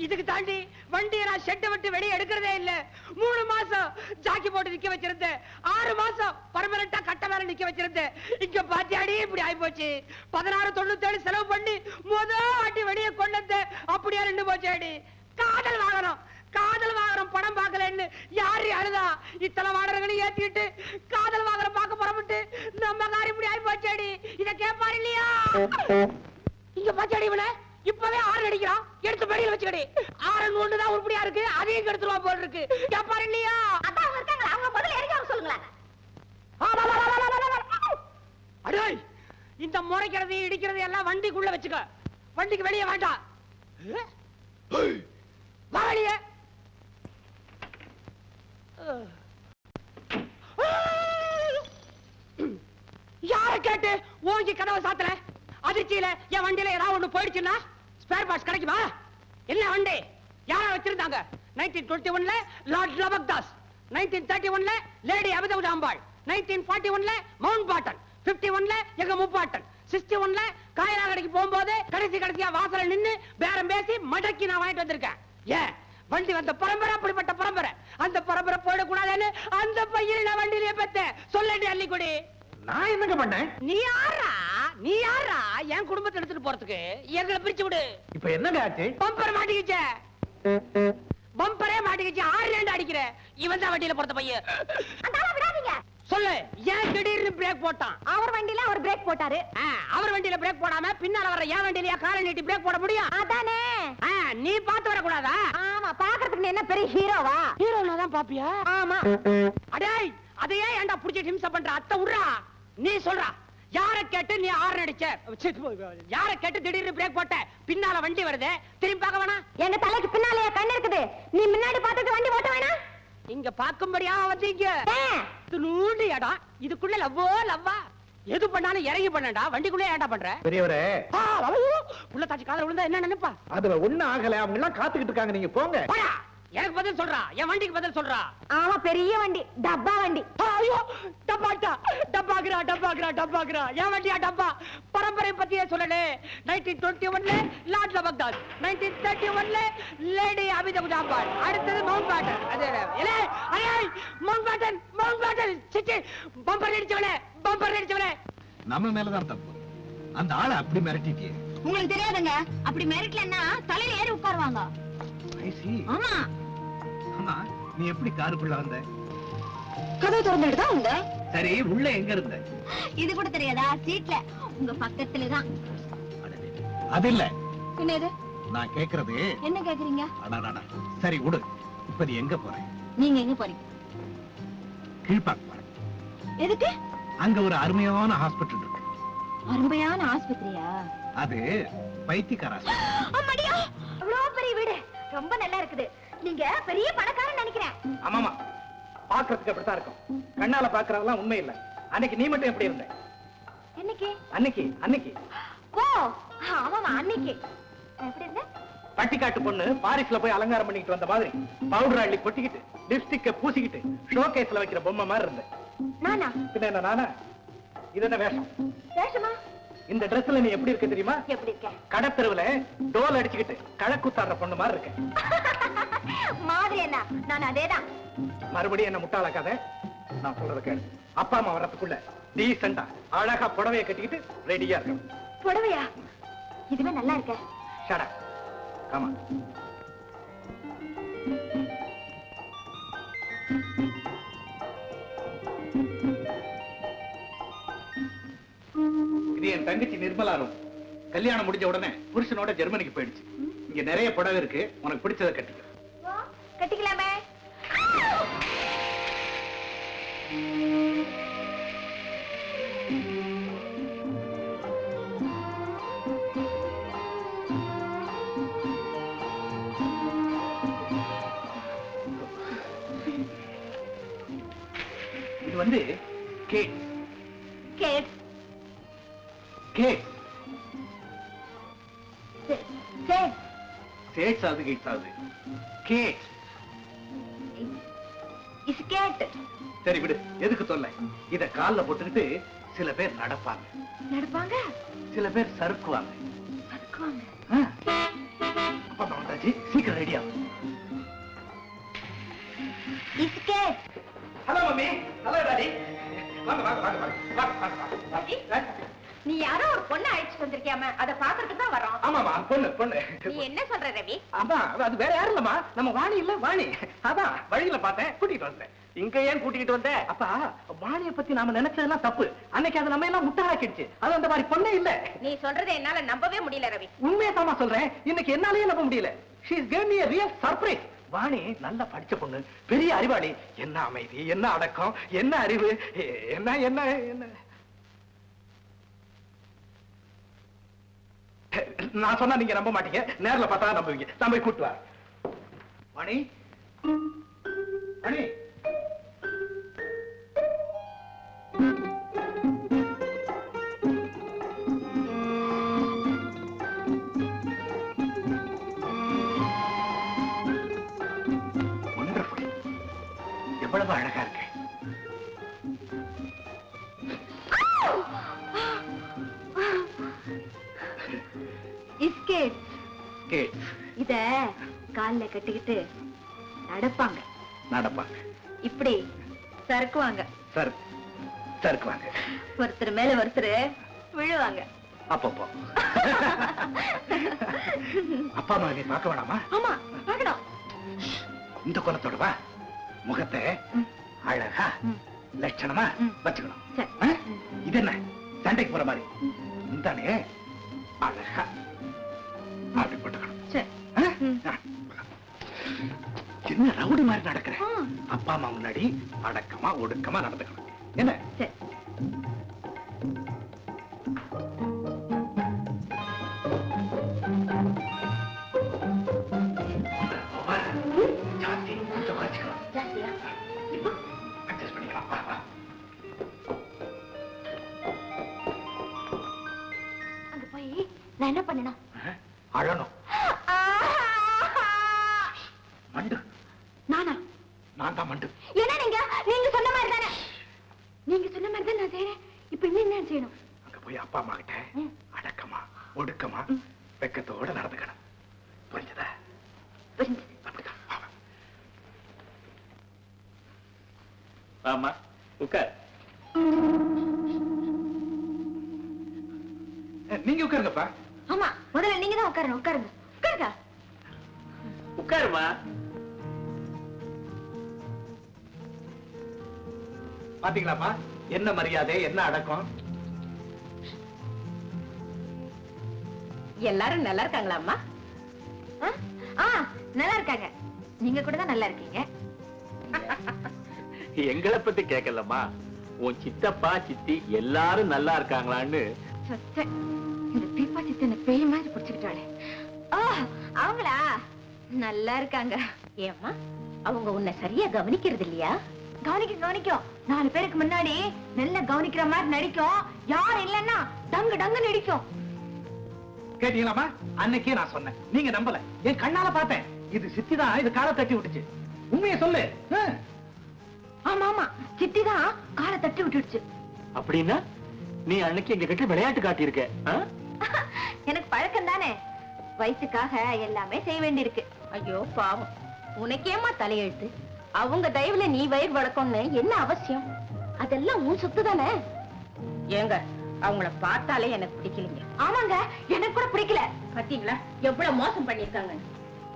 இதுக்கு தாண்டி வண்டியை நான் ஷெட்டை விட்டு வெளியே எடுக்கிறதே இல்ல. 3 மாசம் ஜாக்கி போட்டு நிக்க வச்சிருந்தேன். 6 மாசம் பர்மனண்டா கட்ட மேல நிக்க வச்சிருந்தேன். இங்க பாத்தியாடி இப்படி ஆயி போச்சு. 1697 செலவு பண்ணி வாட்டி வெளியே கொண்டு வந்து அப்படியே நின்று போச்சாடி. காதல் வாகனம் படம் பார்க்கலன்னு யாரு அழுதா? இத்தனை வாடகைகளையும் ஏத்திட்டு காதல் வாகனம் பார்க்க புறப்பட்டு நம்ம காரி இப்படி ஆயி போச்சாடி. இத கேட்பாரு இல்லையா? இங்க பாத்தியாடி இவனை இப்பவே ஆறு அடிக்கிறான். எடுத்து படியில வச்சுக்கடி. ஆறு ஒண்ணுதான் உருப்படியா இருக்கு, அதையும் கெடுத்துருவா போல் இருக்கு. கேப்பாரு இல்லையா? அவங்க முதல்ல இறங்கி சொல்லுங்களேன். அடே, இந்த முறைக்கிறது இடிக்கிறது எல்லாம் வண்டிக்குள்ள வச்சுக்க. வண்டிக்கு வெளியே வேண்டாம். வெளியே யார கேட்டு ஓங்கி கதவை சாத்தல? அதிர்ச்சியில என் வண்டியில ஏதாவது ஒண்ணு போயிடுச்சுன்னா ஸ்பேர் பார்ட்ஸ் கிடைக்குமா? என்ன வண்டி யாரா வச்சிருந்தாங்க? 1921ல லார்ட் லபக்தாஸ், 1931ல லேடி அபிதவுட் அம்பாள், 1941ல மவுண்ட் பாட்டன், 51ல எங்க முப்பாட்டன், 61ல காயலா கடைக்கு போகும்போது கடைசியா வாசல்ல நின்னு பேரம் பேசி மடக்கி நான் வாங்கிட்டு வந்திருக்கேன். ஏன் வண்டி வந்த பரம்பரை அப்படிப்பட்ட பரம்பரை. அந்த பரம்பரை போயிடக்கூடாதுன்னு அந்த பையனை நான் வண்டியிலேயே பெத்தேன். சொல்லடி அள்ளிக்குடி. நான் என்னங்க பண்ணேன்? நீ யாரா என் குடும்பத்தை எடுத்துட்டு போறதுக்கு? எங்களை பிரிச்சு விடு. இப்ப என்னங்க ஆச்சு? பம்பர் மாட்டிக்கிச்ச. பம்பரே மாட்டிக்கிச்சு. 6 அடிக்கிற. இவன் தான் வண்டியில போறத பையன். விடாதீங்க. சொல்லு, ஏன் திடீர்னு பிரேக் போட்டான்? அவர் வண்டியில அவர் பிரேக் போட்டாரு. அவர் வண்டியில பிரேக் போடாம பின்னால வர என் வண்டியில காலை நீட்டி பிரேக் போட முடியும்? அதானே. நீ பார்த்து வரக்கூடாதா? ஆமா, பாக்குறதுக்கு என்ன பெரிய ஹீரோவா? ஹீரோனா தான் பாப்பியா? ஆமா. அடேய், அதையே ஏன்டா புடிச்சு ஹிம்சை பண்ற? அத்தை உட்றா. நீ சொல்றா, யார கேட்டு நீ ஆறு அடிச்ச? யார கேட்டு திடீர்னு பிரேக் போட்ட? பின்னால வண்டி வருது, திரும்பி பார்க்க வேணா? எங்க தலைக்கு பின்னாலே கண்ணு இருக்குது. நீ முன்னாடி பார்த்துட்டு வண்டி ஓட்ட வேணாம். இங்க பாக்கும்படியா வந்தீங்க. ஏன்? இது நூண்டு இடம், இதுக்குள்ள லவ்வா எது பண்ணாலும் இறங்கி பண்ணடா. வண்டிக்குள்ளே ஏன்டா பண்ற? பெரியவரே, உள்ள தாச்சி காதல விழுந்தா என்ன நினைப்பா? அதுல ஒண்ணு ஆகல, அவங்க எல்லாம் காத்துக்கிட்டு இருக்காங்க, நீங்க போங்க. போடா, எனக்கு பதில் சொல்றா, என் வண்டிக்கு பதில் சொல்றா. ஆமா, பெரிய வண்டி, டப்பா வண்டி. ஐயோ, டப்பாக்குறா. என் வண்டியா டப்பா? பரம்பரை பத்தியே சொல்லலே. 1921 Lord Baghdad, 1931 lady Abitha Jaafar, அடுத்தது மவுண்ட் பேட்டன். அது மவுண்ட் பேட்டன் சிச்சி, பம்பர் அடிச்சவனே. நம்ம மேலதான் தப்பு. அந்த ஆளை அப்படி மிரட்டிட்டியே. உங்களுக்கு தெரியாதுங்க, அப்படி மிரட்டலன்னா தலையில ஏறி உட்காருவாங்க. ஆமா. ஆமா, நீ எப்படி காருக்குள்ள வந்த? கதவு திறந்துட்டு தான் வந்த. சரி, உள்ள எங்க இருந்த? இது கூட தெரியாதா? சீட்ல உங்க பக்கத்துல தான். அது இல்ல, என்னது நான் கேக்குறது. என்ன கேக்குறீங்க? அடடா, சரி விடு. இப்ப நீ எங்க போற? நீங்க எங்க போறீங்க? கீழ்பாக்கு போறேன். எதுக்கு? அங்க ஒரு அருமையான ஹாஸ்பிட்டல் இருக்கு. அருமையான ஆஸ்பத்திரியா? அது பைத்தியக்கார ஆஸ்பத்திரி. அம்மாடியா, அவ்வளவு பெரிய வீடு, ரொம்ப நல்லா இருக்குது. நீங்க பெரிய பணக்காரன் நினைக்கிறேன். ஆமாமா, பாக்குறதுக்கு அப்படித்தான் இருக்கும். கண்ணால பாக்குறதெல்லாம் உண்மை இல்ல. அன்னைக்கு நீ மட்டும் எப்படி இருந்த? என்னைக்கு? அன்னைக்கு ஓ ஆமாமா, அன்னைக்கு எப்படி இருந்த? பட்டிக்காட்டு பொண்ணு பாரிஸ்ல போய் அலங்காரம் பண்ணிட்டு வந்த மாதிரி பவுடர் அள்ளி கொட்டிக்கிட்டு லிப்ஸ்டிக்க பூசிக்கிட்டு ஷோகேஸ்ல வைக்கிற பொம்மை மாதிரி இருந்த. நானா? பின்ன என்ன நானா? இது என்ன வேஷம்? வேஷமா? இந்த ட்ரெஸ்ல நீ எப்படி இருக்க தெரியுமா? எப்படி இருக்க? கடத்தெருவுல டோல் அடிச்சுக்கிட்டு கழக்குத்தாடுற பொண்ணு மாதிரி இருக்க. மாதிரி என்ன? நான் அதேதான். மறுபடியும் என்ன முட்டாளாக்காத. நான் சொல்றத கேளு. அப்பா அம்மா வர்றதுக்குள்ள டீசெண்டா அழகா புடவைய கட்டிக்கிட்டு ரெடியா இருக்கணும். புடவையா? இதுவே நல்லா இருக்க. Shut up. Come on. இது என் தங்கச்சி நிர்மலா ரூம். கல்யாணம் முடிஞ்ச உடனே புருஷனோட ஜெர்மனிக்கு போயிடுச்சு. இங்க நிறைய புடவை இருக்கு, உனக்கு பிடிச்சதை கட்டிக்க. கட்டிக்கலாமே. இது வந்து கேட். கேட். கேட். கேட். சேட்ஸ் ஆகுது, கேட்ஸ் ஆகுது. கேட். இது கேட். சரி விடு, எதுக்கு சொல்ல. இத கால்ல போட்டுக்கிட்டு சில பேர் நடப்பாங்க, நடப்பாங்க. சில பேர் சறுக்குவாங்க. சறுக்குவாங்க. அப்பா வந்தாச்சு, சீக்கிரம் ரெடி ஆகும். இது cat. Hello mummy. Hello daddy. வாங்க வாங்க வாங்க வாங்க. நீ யாரோ ஒரு பொண்ணை அழைச்சிட்டு வந்திருக்கியாம, அதை பாக்குறதுக்கு தான் வரோம். ஆமாமா, பொண்ணு பொண்ணு. நீ என்ன சொல்ற ரவி? ஆமா, அது வேற யாரும் இல்லம்மா, நம்ம வாணி இல்ல, வாணி. அதான் வழியில பார்த்தேன், கூட்டிட்டு வந்தேன். இங்க ஏன் கூட்டிக்கிட்டு வந்த? அப்பா, வாணியை பத்தி நாம நினைச்சதெல்லாம் தப்பு. அன்னைக்கு அது நம்ம எல்லாம் முட்டாளாக்கிடுச்சு. அது அந்த மாதிரி பொண்ணே இல்ல. நீ சொல்றதை என்னால நம்பவே முடியல ரவி. உண்மையதாமா சொல்றேன். இன்னைக்கு என்னாலயே நம்ப முடியல. She is gave me a real surprise. Vani நல்லா படிச்ச பொண்ணு, பெரிய அறிவாளி. என்ன அமைதி, என்ன அடக்கம், என்ன அறிவு, என்ன என்ன என்ன. நான் சொன்னா நீங்க நம்ப மாட்டீங்க, நேர்ல பார்த்தா நம்புவீங்க. நான் போய் கூட்டு வா. வாணி, வாணி. Wonderful. எவ்வளவு அழகா இருக்கு. இஸ்கேட். கேட். இத கால்ல கட்டிக்கிட்டு நடப்பாங்க. நடப்பாங்க. இப்படி சறுக்குவாங்க. சறுக்குவாங்க. ஒருத்தர் மேல ஒருத்தர் விழுவாங்க. அப்பப்போ. அப்பா அம்மா நீ பார்க்க வேணாமா? ஆமா, பார்க்கணும். இந்த குலத்தோட வா. முகத்தை அழகா லட்சணமா வச்சுக்கணும். சரி. ஆ? இது என்ன சண்டைக்கு போற மாதிரி இந்தானே அழகா அப்படி போட்டுக்கணும். சரி. ஆ? என்ன ரவுடி மாதிரி நடக்கிற? அப்பா அம்மா முன்னாடி அடக்கமா ஒடுக்கமா நடந்துக்கணும். என்ன? சரி. நான் என்ன பண்ணணும்? அழணும். மண்டு. நானா? நான் தான் மண்டு. என்ன நீங்க சொன்ன மாதிரி தானே. நீங்க சொன்ன மாதிரி தான் நான் செய்யறேன். இப்ப என்ன செய்யணும்? அங்க போய் அப்பா அம்மா கிட்ட அடக்கமா ஒடுக்கமா வெக்கத்தோட நடந்துக்கணும். புரிஞ்சதா? புரிஞ்சது. அப்படிதான். ஆமா உட்கார். நீங்க உட்காருங்கப்பா. ஆமா, முதல்ல நீங்க தான் உட்காருங்க. உட்காருங்க. உட்காருமா. பாத்தீங்களாப்பா என்ன மரியாதை, என்ன அடக்கம். எல்லாரும் நல்லா இருக்காங்களா அம்மா? நல்லா இருக்காங்க. நீங்க கூட தான் நல்லா இருக்கீங்க. எங்களை பத்தி கேட்கலம்மா, உன் சித்தப்பா சித்தி எல்லாரும் நல்லா இருக்காங்களான்னு. இந்த பீப்பா சித்தனை பேய் மாதிரி பிடிச்சுக்கிட்டாளே. அவங்களா நல்லா இருக்காங்க. ஏம்மா அவங்க உன்னை சரியா கவனிக்கிறது இல்லையா? கவனிக்கும். 4 பேருக்கு முன்னாடி நல்லா கவனிக்கிற மாதிரி நடிக்கும். யார் இல்லன்னா டங்கு டங்கு நடிக்கும். கேட்டீங்களாமா? அன்னைக்கே நான் சொன்னேன், நீங்க நம்பல. என் கண்ணால பார்த்தேன். இது சித்திதான் இது காலை தட்டி விட்டுச்சு. உண்மையை சொல்லு. ஆமா, சித்திதான் காலை தட்டி விட்டுடுச்சு. அப்படின்னா நீ அன்னைக்கு எங்க கிட்ட விளையாட்டு காட்டியிருக்க. எனக்கு பழக்கம் தானே, வயசுக்காக எல்லாமே செய்ய வேண்டியிருக்கு. ஐயோ பாவம், உனக்கேமா தலையெழுத்து? அவங்க தயவுல நீ வயிறு வளர்க்கணும்னு என்ன அவசியம்? அதெல்லாம் உன் சொத்து தானே. ஏங்க அவங்கள பார்த்தாலே எனக்கு பிடிக்கலைங்க. ஆமாங்க, எனக்கு கூட பிடிக்கல. பாத்தீங்களா எவ்வளவு மோசம் பண்ணிருக்காங்க.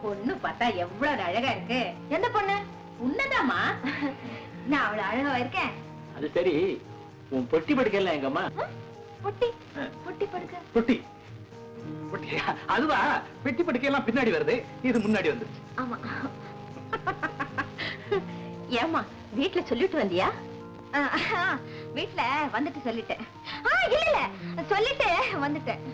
பொண்ணு பார்த்தா எவ்வளவு அழகா இருக்கு. எந்த பொண்ணு? உன்னதாமா? நான் அவ்வளவு அழகா இருக்கேன். அது சரி, உன் பொட்டி படுக்கல எங்கம்மா? பொட்டி படுக்க. பொட்டி அதுவா? பெட்டி படுக்கையெல்லாம் பின்னாடி வருது, இது முன்னாடி வந்துருச்சு. ஆமா. ஏமா வீட்டுல சொல்லிட்டு வந்தியா? வீட்டுல வந்துட்டு சொல்லிட்டேன். இல்ல சொல்லிட்டு வந்துட்டேன்.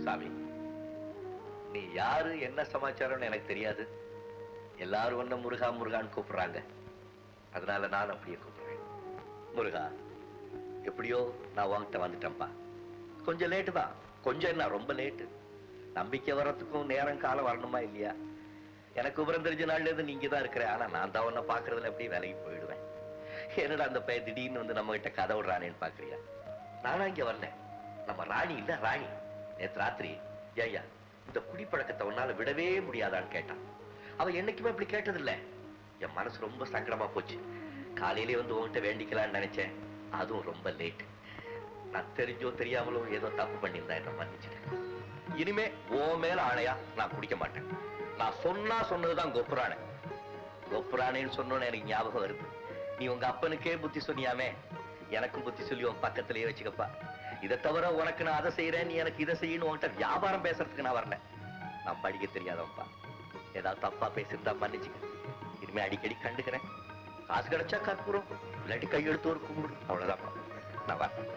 சாமி, நீ யாரு என்ன சமாச்சாரம்னு எனக்கு தெரியாது. எல்லாரும் ஒன்ன முருகா முருகான்னு கூப்பிடுறாங்க. அதனால நான் அப்படியே கூப்பிடுறேன். முருகா, எப்படியோ நான் உன்கிட்ட வந்துட்டேன்ப்பா. கொஞ்சம் லேட்டு தான். கொஞ்சம் என்ன, ரொம்ப லேட்டு. நம்பிக்கை வர்றதுக்கும் நேரம் காலம் வரணுமா இல்லையா? எனக்கு விவரம் தெரிஞ்ச நாள்ல இருந்து நீங்க தான் இருக்கிற. ஆனா நான் தான் உன்னை பாக்குறதுல எப்படி வேலைக்கு போயிடுவேன். என்னடா அந்த பையன் திடீர்னு வந்து நம்ம கிட்ட கதை விடுறானேன்னு பாக்குறியா? நானா இங்க வரல, நம்ம ராணி இல்ல ராணி. நேத்து ராத்திரி ஐயா இந்த குடிப்பழக்கத்தை உன்னால விடவே முடியாதான்னு கேட்டான். அவ என்னைக்குமே இப்படி கேட்டதில்ல. என் மனசு ரொம்ப சங்கடமா போச்சு. காலையிலே வந்து உன்கிட்ட வேண்டிக்கலான்னு நினைச்சேன். அதுவும் ரொம்ப லேட். நான் தெரிஞ்சோ தெரியாமலோ ஏதோ தப்பு பண்ணியிருந்தேன், என்ன மன்னிச்சிட்டேன். இனிமே உன் மேல ஆணையா நான் குடிக்க மாட்டேன். நான் சொன்னதுதான் கொப்புரானே. கொப்புரானேன்னு சொன்னோன்னு எனக்கு ஞாபகம் வருது. நீ உங்க அப்பனுக்கே புத்தி சொன்னியாமே, எனக்கும் புத்தி சொல்லி உன் பக்கத்திலேயே வச்சுக்கப்பா. இதை தவிர உனக்கு நான் அதை செய்யறேன், நீ எனக்கு இதை செய்யணும் உன்கிட்ட வியாபாரம் பேசுறதுக்கு நான் வரல. நான் படிக்க தெரியாதவன்பா. ஏதாவது தப்பா பேசியிருந்தா மன்னிச்சுக்க. இனிமே அடிக்கடி கண்டுக்கிறேன். காசு கிடைச்சா கற்பூரம், இல்லாட்டி கையெழுத்து ஒரு கும்பிடு, அவ்வளவுதான். நான் வரேன்.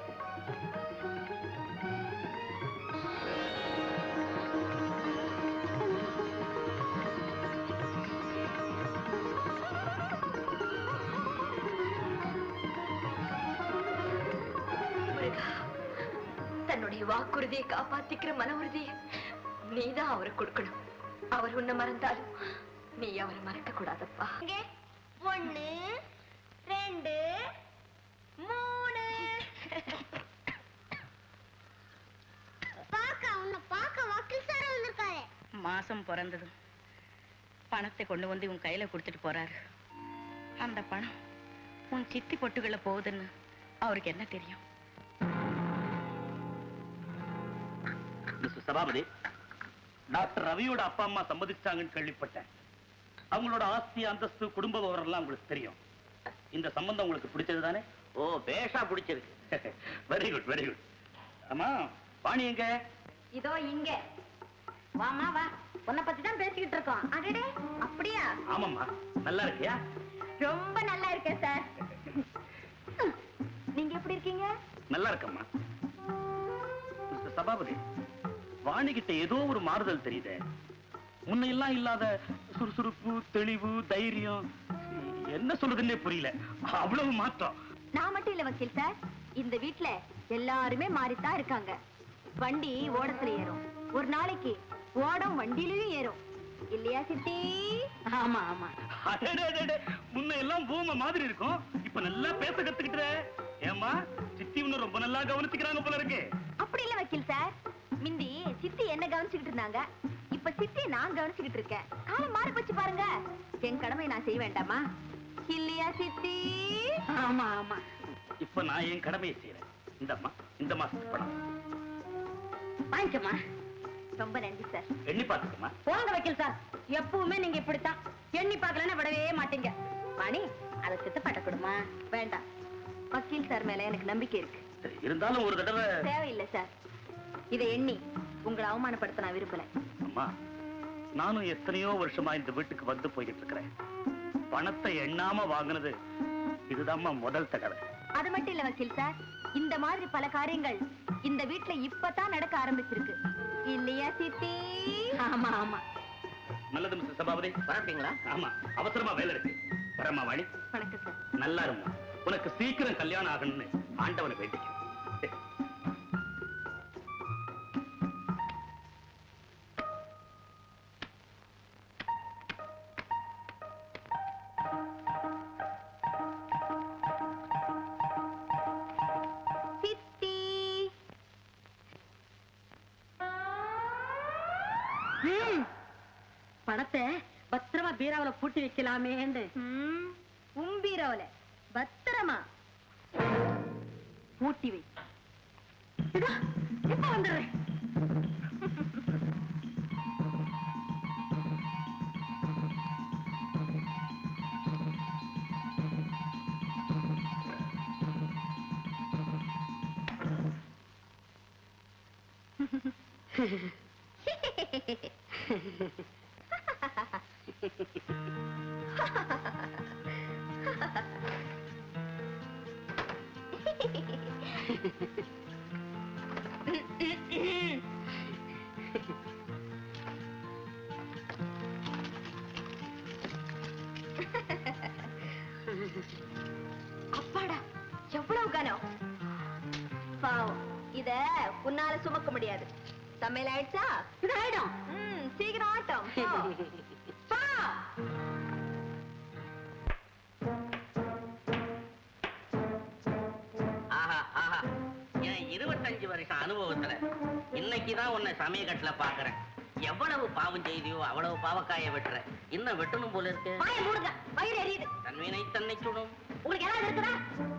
தன்னுடைய வாக்குறுதியை காப்பாத்திக்கிற மன உறுதியை நீதான் அவரை கொடுக்கணும். அவர் உன்னை மறந்தாலும் நீ அவரை மறக்க கூடாதப்பா. 1 2 3 பாக்க வக்கீல் சார் வந்திருக்காரு. மாசம் பிறந்ததும் பணத்தை கொண்டு வந்து உன் கையில கொடுத்துட்டு போறாரு. அந்த பணம் உன் சித்தி பொட்டுகளை போகுதுன்னு அவருக்கு என்ன தெரியும்? மிஸ்டர் சபாபதி, டாக்டர் ரவியோட அப்பா அம்மா சம்மதிச்சாங்கன்னு கேள்விப்பட்டேன். அவங்களோட ஆஸ்தி அந்தஸ்து குடும்ப விவரம் எல்லாம் உங்களுக்கு தெரியும். இந்த சம்பந்தம் உங்களுக்கு பிடிச்சது தானே? ஓ, பேஷா பிடிச்சிருக்கு. Very good, very good. ஆமா, வாணி எங்க? இதோ இங்க. வாமா வா, உன்னை பத்தி தான் பேசிக்கிட்டு இருக்கோம். அடடே, அப்படியா? ஆமாம்மா, நல்லா இருக்கியா? ரொம்ப நல்லா இருக்கேன் சார். நீங்க எப்படி இருக்கீங்க? நல்லா இருக்கம்மா. மிஸ்டர் சபாபதி, வாணிகிட்ட ஏதோ ஒரு மாறுதல் தெரியுதே. முன்னையெல்லாம் இல்லாத சுறுசுறுப்பு, தெளிவு, தைரியம், என்ன சொல்றதுன்னே புரியல. அவ்வளவு மாற்றம். நான் மட்டும் இல்ல வக்கீல் சார், இந்த வீட்ல எல்லாருமே மாறித்தான் இருக்காங்க. வண்டி ஓடத்துல ஏறும், ஒரு நாளைக்கு ஓடம் வண்டியிலயும் ஏறும், இல்லையா சித்தி? ஆமா ஆமா. முன்ன எல்லாம் பூம மாதிரி இருக்கும், இப்ப நல்லா பேச கத்துக்கிட்ட. ஏமா சித்தி இன்னும் ரொம்ப நல்லா கவனிச்சுக்கிறாங்க போல இருக்கு. அப்படி இல்ல வக்கீல் சார், மிந்தி சித்தி என்ன கவனிச்சுக்கிட்டு இருந்தாங்க, இப்ப சித்தி நான் கவனிச்சுக்கிட்டு இருக்கேன். காலம் மாறி போச்சு பாருங்க. என் கடமை நான் செய்ய வேண்டாமா, இல்லையா சித்தி? ஆமா ஆமா. இப்ப நான் என் கடமையை செய்யறேன். இந்தம்மா, இந்த மாசத்துக்கு பணம் வாங்கிக்கம்மா. ரொம்ப நன்றி சார். எண்ணி பாத்துக்கம்மா. போங்க வக்கீல் சார், எப்பவுமே நீங்க இப்படித்தான் எண்ணி பார்க்கலன்னு விடவே மாட்டீங்க. வாணி, அதை சித்தப்பாட்ட கொடுமா. வேண்டாம், வக்கீல் சார் மேல எனக்கு நம்பிக்கை இருக்கு. சரி, இருந்தாலும் ஒரு தடவை. தேவையில்லை சார், இதை எண்ணி உங்களை அவமானப்படுத்த நான் விரும்பல. அம்மா, நானும் எத்தனையோ வருஷமா இந்த வீட்டுக்கு வந்து போய்கிட்டு இருக்கிறேன். பணத்தை எண்ணாம வாங்கினது இதுதாம்மா முதல் தடவை. அது மட்டும் இல்ல வக்கீல் சார், இந்த மாதிரி பல காரியங்கள் இந்த வீட்டுல இப்பதான் நடக்க ஆரம்பிச்சிருக்கு, இல்லையா சித்தி? ஆமா ஆமா. நல்லது மிஸ்டர் சபாபதி. வரப்பீங்களா? ஆமா, அவசரமா வேலை இருக்கு. வரமா வாணி. வணக்கம் சார். நல்லா இருமா. உனக்கு சீக்கிரம் கல்யாணம் ஆகணும்னு ஆண்டவனை வேண்டிக்கும். சித்தி, பணத்தை பத்திரமா பீராவில பூட்டி வைக்கலாமேன்னு. உம்பீரோல பத்திரமா பூட்டி வை. இப்ப வந்துடுறேன். அப்பாடா, எவ்வளவு கனம். பாவம், இத உன்னால சுமக்க முடியாது. சமையல் ஆயிடுச்சா? இது ஆயிடும். சீக்கிரம் ஆட்டம். போ. ஆஹா ஆஹா, என் 25 வருஷம் அனுபவத்துல இன்னைக்குதான் உன்னை சமயக்கட்டுல பாக்குறேன். எவ்வளவு பாவம் செய்தியோ அவ்வளவு பாவக்காய வெட்டுற. இன்னும் வெட்டணும் போல இருக்கு. வாயை மூடுங்க, வயிறு எரியுது. தன்வினை தன்னை சுடும். உங்களுக்கு ஏதாவது இருக்குதா?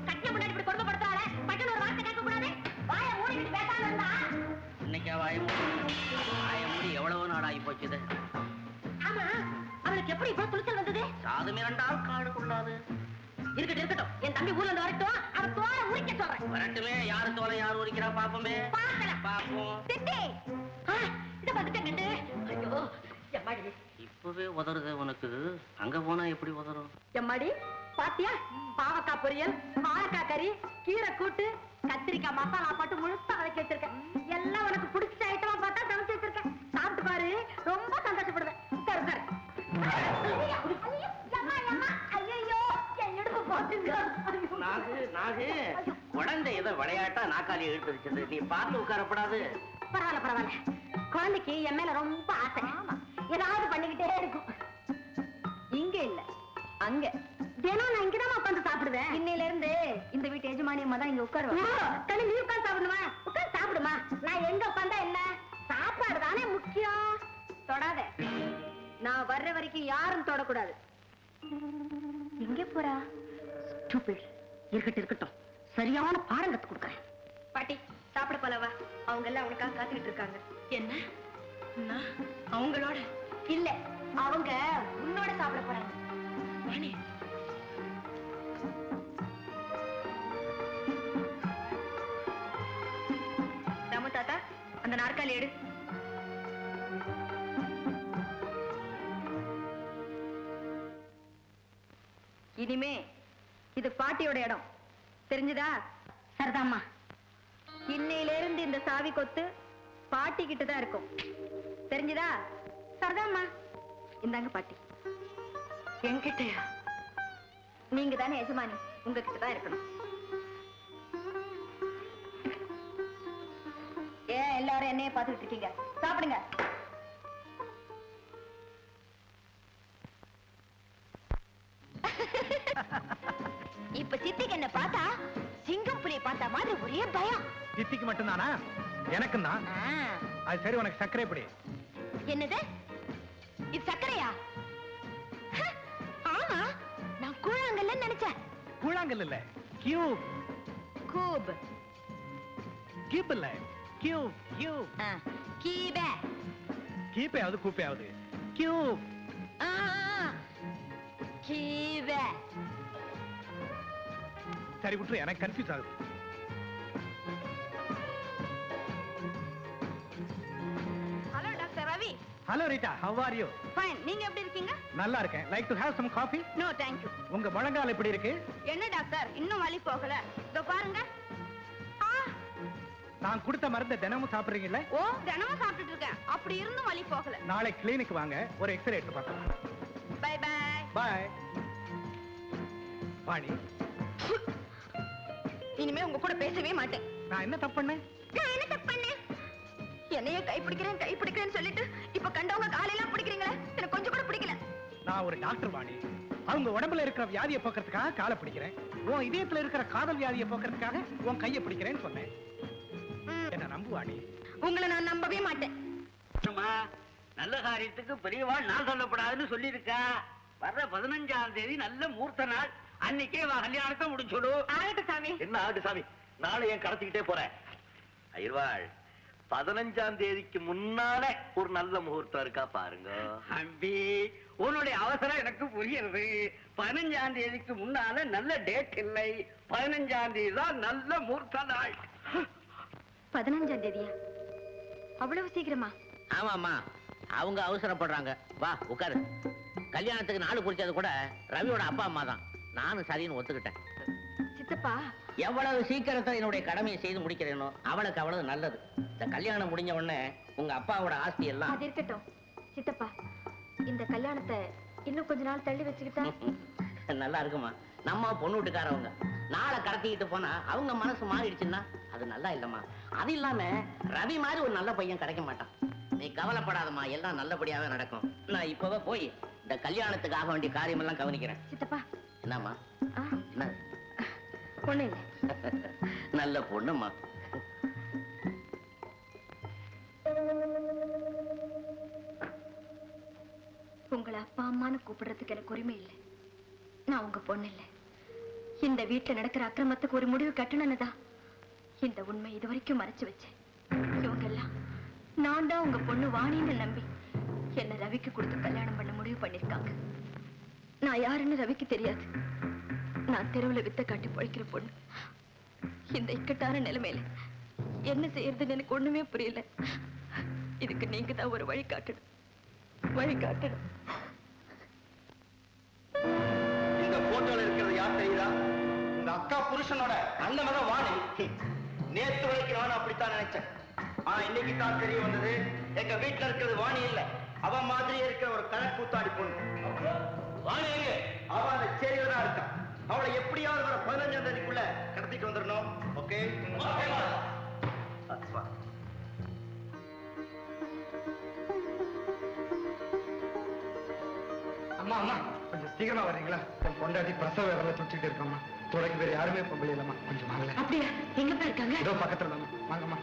கட்டின முன்னாடி இப்படி கொடுமைப்படுத்தாத. பட்டுன்னு ஒரு வார்த்தை கேட்க கூடாது. வாயை மூடிக்கிட்டு பேசாம இருந்தா. இன்னைக்கா வாய மூடி எவ்வளவு நாள் ஆகி போச்சுது. ஆமா, அவளுக்கு எப்படி இப்ப துணிச்சல் வந்தது? சாதம் இரண்டால் காடு கொள்ளாது. இருக்கட்டும் இருக்கட்டும், என் தம்பி ஊர்ல இருந்து வரட்டும், அவன் தோலை உரிக்க சொல்றேன். வரட்டுமே, யாரு தோலை யாரு உரிக்கிறா பாப்போமே. பார்க்கலாம். பாப்போம். சித்தி, இத வந்துட்டேன். ஐயோ எம்மாடி, இப்பவே உதறுது உனக்கு. அங்க போனா எப்படி உதறும்? எம்மாடி பாத்தியா? பாவக்காய் பொரியல், வாழைக்காய் கறி, கீரை கூட்டு, கத்திரிக்காய் மசாலா போட்டு முழுசா வதக்கி வச்சிருக்கேன். எல்லாம் உனக்கு பிடிச்ச ஐட்டமா பார்த்தா சமைச்சு வச்சிருக்கேன். சாப்பிட்டு பாரு, ரொம்ப சந்தோஷப்படுவேன். சரி சரி. நாகு குழந்தை ஏதோ விளையாட்டா நாக்காளி இழுத்து வச்சது. நீ பார்த்து உட்காரப்படாது. பரவாயில்ல பரவாயில்ல, குழந்தைக்கு என் மேல ரொம்ப ஆசை. ஏதாவது பண்ணிக்கிட்டே இருக்கும். இங்க இல்ல, அங்க. தினம் நான் இங்கதான் உட்காந்து சாப்பிடுவேன். இன்னையில இருந்து இந்த வீட்டு எஜமானியம்மா தான் இங்க உட்காருவா. தனி நீ உட்காந்து சாப்பிடுமா? உட்காந்து சாப்பிடுமா. நான் எங்க உட்காந்தா என்ன? சாப்பாடு தானே முக்கியம். தொடாத. நான் வர்ற வரைக்கும் யாரும் தொடக்கூடாது. எங்க போறா? இருக்கட்டும் இருக்கட்டும், சரியான பாடம் கத்து கொடுக்கறேன். பாட்டி, சாப்பிட போலவா? அவங்க எல்லாம் அவனுக்காக காத்துக்கிட்டு இருக்காங்க. என்ன அவங்களோட இல்ல, அவங்க உன்னோட சாப்பிட போறாங்க. வாணி, ராமு தாத்தா, அந்த நாற்காலி எடு. இனிமே இது பாட்டியோட இடம், தெரிஞ்சுதா? சரிதாம்மா. இன்னையில இருந்து இந்த சாவி கொத்து பாட்டி கிட்ட தான் இருக்கும், தெரிஞ்சுதா? சரிதாம்மா. இந்தாங்க பாட்டி. என்கிட்டயா? நீங்க தானே எஜமானி, உங்ககிட்ட தான் இருக்கணும். ஏன் எல்லாரும் என்னைய பார்த்துக்கிட்டு இருக்கீங்க? சாப்பிடுங்க. இப்ப சித்திக்கு என்ன பார்த்தா சிங்கம் புலியை பார்த்த மாதிரி ஒரே பயம். சித்திக்கு மட்டும்தானா? எனக்கும் தான். அது சரி, உனக்கு சர்க்கரை எப்படி? என்னது இது? சர்க்கரையா? ஆமா, நான் கூழாங்கல்ல நினைச்சேன். கூழாங்கல் இல்ல, கியூப். கூப். கியூப் இல்ல, கியூப். கியூப். கீபே. கீப்பையாவது கூப்பையாவது. கியூப். கீபே. சரி விட்டு, எனக்கு கன்ஃபியூஸ் ஆகுது. Hello doctor Ravi. Hello Rita, how are you? Fine. நீங்க எப்படி இருக்கீங்க? நல்லா இருக்கேன். Like to have some coffee? No thank you. உங்க முழங்கால் எப்படி இருக்கு? என்ன டாக்டர் இன்னும் வலி போகல? இதோ பாருங்க. நான் கொடுத்த மருந்தை தினமும் சாப்பிடுறீங்கல்ல? ஓ, தினமும் சாப்பிட்டுட்டு இருக்கேன். அப்படி இருந்தும் வலி போகல. நாளை கிளினிக் வாங்க, ஒரு எக்ஸ்ரே எடுத்து பார்க்கலாம். By by. பை. வாணி, இனிமே உங்க கூட பேசவே மாட்டேன். நான் என்ன தப்பு பண்ணேன்? நான் என்ன தப்பு பண்ணேன்? என்னைய கைப்பிடிக்கிறேன்னு சொல்லிட்டு இப்ப கண்டவங்க காலையெல்லாம் பிடிக்கிறீங்களே, எனக்கு கொஞ்சம் கூட பிடிக்கல. நான் ஒரு டாக்டர் வாணி. அவங்க உடம்புல இருக்கிற வியாதியை போக்குறதுக்காக காலை பிடிக்கிறேன். உன் இதயத்துல இருக்கிற காதல் வியாதியை போக்குறதுக்காக உன் கையை பிடிக்கிறேன்னு சொன்னேன். என்ன நம்பு வாணி. உங்களை நான் நம்பவே மாட்டேன். நல்ல காரியத்துக்கு பெரியவா நான் சொல்லப்படாதுன்னு சொல்லியிருக்கா. வர்ற 15ஆம் தேதி நல்ல மூர்த்த நாள். அன்னைக்கே கல்யாணத்தை முடிச்சுடு. ஆகட்டும் சாமி. என்ன ஆட்டு சாமி, நாளை ஏன் கடத்திக்கிட்டே போறேன்? அயிர்வாள், 15ஆம் தேதிக்கு முன்னால ஒரு நல்ல முகூர்த்தம் இருக்கா பாருங்க. அம்பி, உன்னுடைய அவசரம் எனக்கு புரியுது. 15ஆம் தேதிக்கு முன்னால நல்ல டேட் இல்லை. 15ஆம் தேதி தான் நல்ல மூர்த்த நாள். 15ஆம் தேதியா? அவ்வளவு சீக்கிரமா? ஆமாமா, அவங்க அவசரப்படுறாங்க. வா உட்காரு. கல்யாணத்துக்கு நாள் குறிச்சது கூட ரவியோட அப்பா அம்மா தான். நானும் சரின்னு ஒத்துக்கிட்டேன். சித்தப்பா, எவ்வளவு சீக்கிரத்தை என்னுடைய கடமையை செய்து முடிக்கிறேனோ அவளுக்கு அவ்வளவு நல்லது. இந்த கல்யாணம் முடிஞ்ச உடனே உங்க அப்பாவோட ஆஸ்தி எல்லாம். அது இருக்கட்டும் சித்தப்பா, இந்த கல்யாணத்தை இன்னும் கொஞ்ச நாள் தள்ளி வச்சுக்கிட்டா நல்லா இருக்குமா? நம்ம பொண்ணு வீட்டுக்காரவங்க நாளை கடத்திக்கிட்டு போனா அவங்க மனசு மாறிடுச்சுன்னா அது நல்லா இல்லம்மா. அது இல்லாம ரவி மாதிரி ஒரு நல்ல பையன் கிடைக்க மாட்டான். நீ கவலைப்படாதம்மா, எல்லாம் நல்லபடியாவே நடக்கும். நான் இப்பவே போய் இந்த கல்யாணத்துக்கு ஆக வேண்டிய காரியம் எல்லாம் கவனிக்கிறேன். சித்தப்பா. என்னம்மா? என்ன? பொண்ணு இல்லை. நல்ல பொண்ணுமா. உங்களை அப்பா அம்மான்னு கூப்பிடுறதுக்கு எனக்கு உரிமை இல்லை. நான் உங்க பொண்ணு இல்லை. இந்த வீட்டுல நடக்கிற அக்கிரமத்துக்கு ஒரு முடிவு கட்டணும்னுதான் இந்த உண்மை இதுவரைக்கும் மறைச்சு வச்சேன். இவங்க எல்லாம் நான் தான் உங்க பொண்ணு வாணின்னு நம்பி என்ன ரவிக்கு கொடுத்து கல்யாணம் பண்ண முடிவு பண்ணிருக்காங்க. நான் யாருன்னு ரவிக்கு தெரியாது. நான் தெருவுல வித்த காட்டி பொழைக்கிற பொண்ணு. இந்த இக்கட்டான நிலைமையில என்ன செய்யறதுன்னு எனக்கு ஒண்ணுமே புரியல. இதுக்கு நீங்க தான் ஒரு வழி காட்டணும். வழி காட்டணும். இந்த போட்டோல இருக்கிறது யார் தெரியுதா? உங்க அக்கா புருஷனோட அண்ணன் தான் வாணி. நேத்து வரைக்கும் நானும் அப்படித்தான் நினைச்சேன். ஆனா இன்னைக்கு தான் தெரிய வந்தது, எங்க வீட்டுல இருக்கிறது வாணி இல்ல, அவ மாதிரியே இருக்கிற ஒரு கணக்கூத்தாடி பொண்ணு. வாணி எங்க? அவ அந்த சேரியில தான் இருக்கா. அவளை எப்படியாவது வர 15ஆம் தேதிக்குள்ள கடத்திட்டு வந்துடணும். ஓகே? அம்மா அம்மா, கொஞ்சம் சீக்கிரமா வர்றீங்களா? என் பொண்டாட்டி பிரசவ வேலை துடிச்சிட்டு இருக்கம்மா. துளைக்கு வேற யாருமே பொம்பளை இல்லம்மா. கொஞ்சம் வாங்கல. அப்படியா? எங்க போய் இருக்காங்க? ஏதோ பக்கத்துல தான். வாங்கம்மா.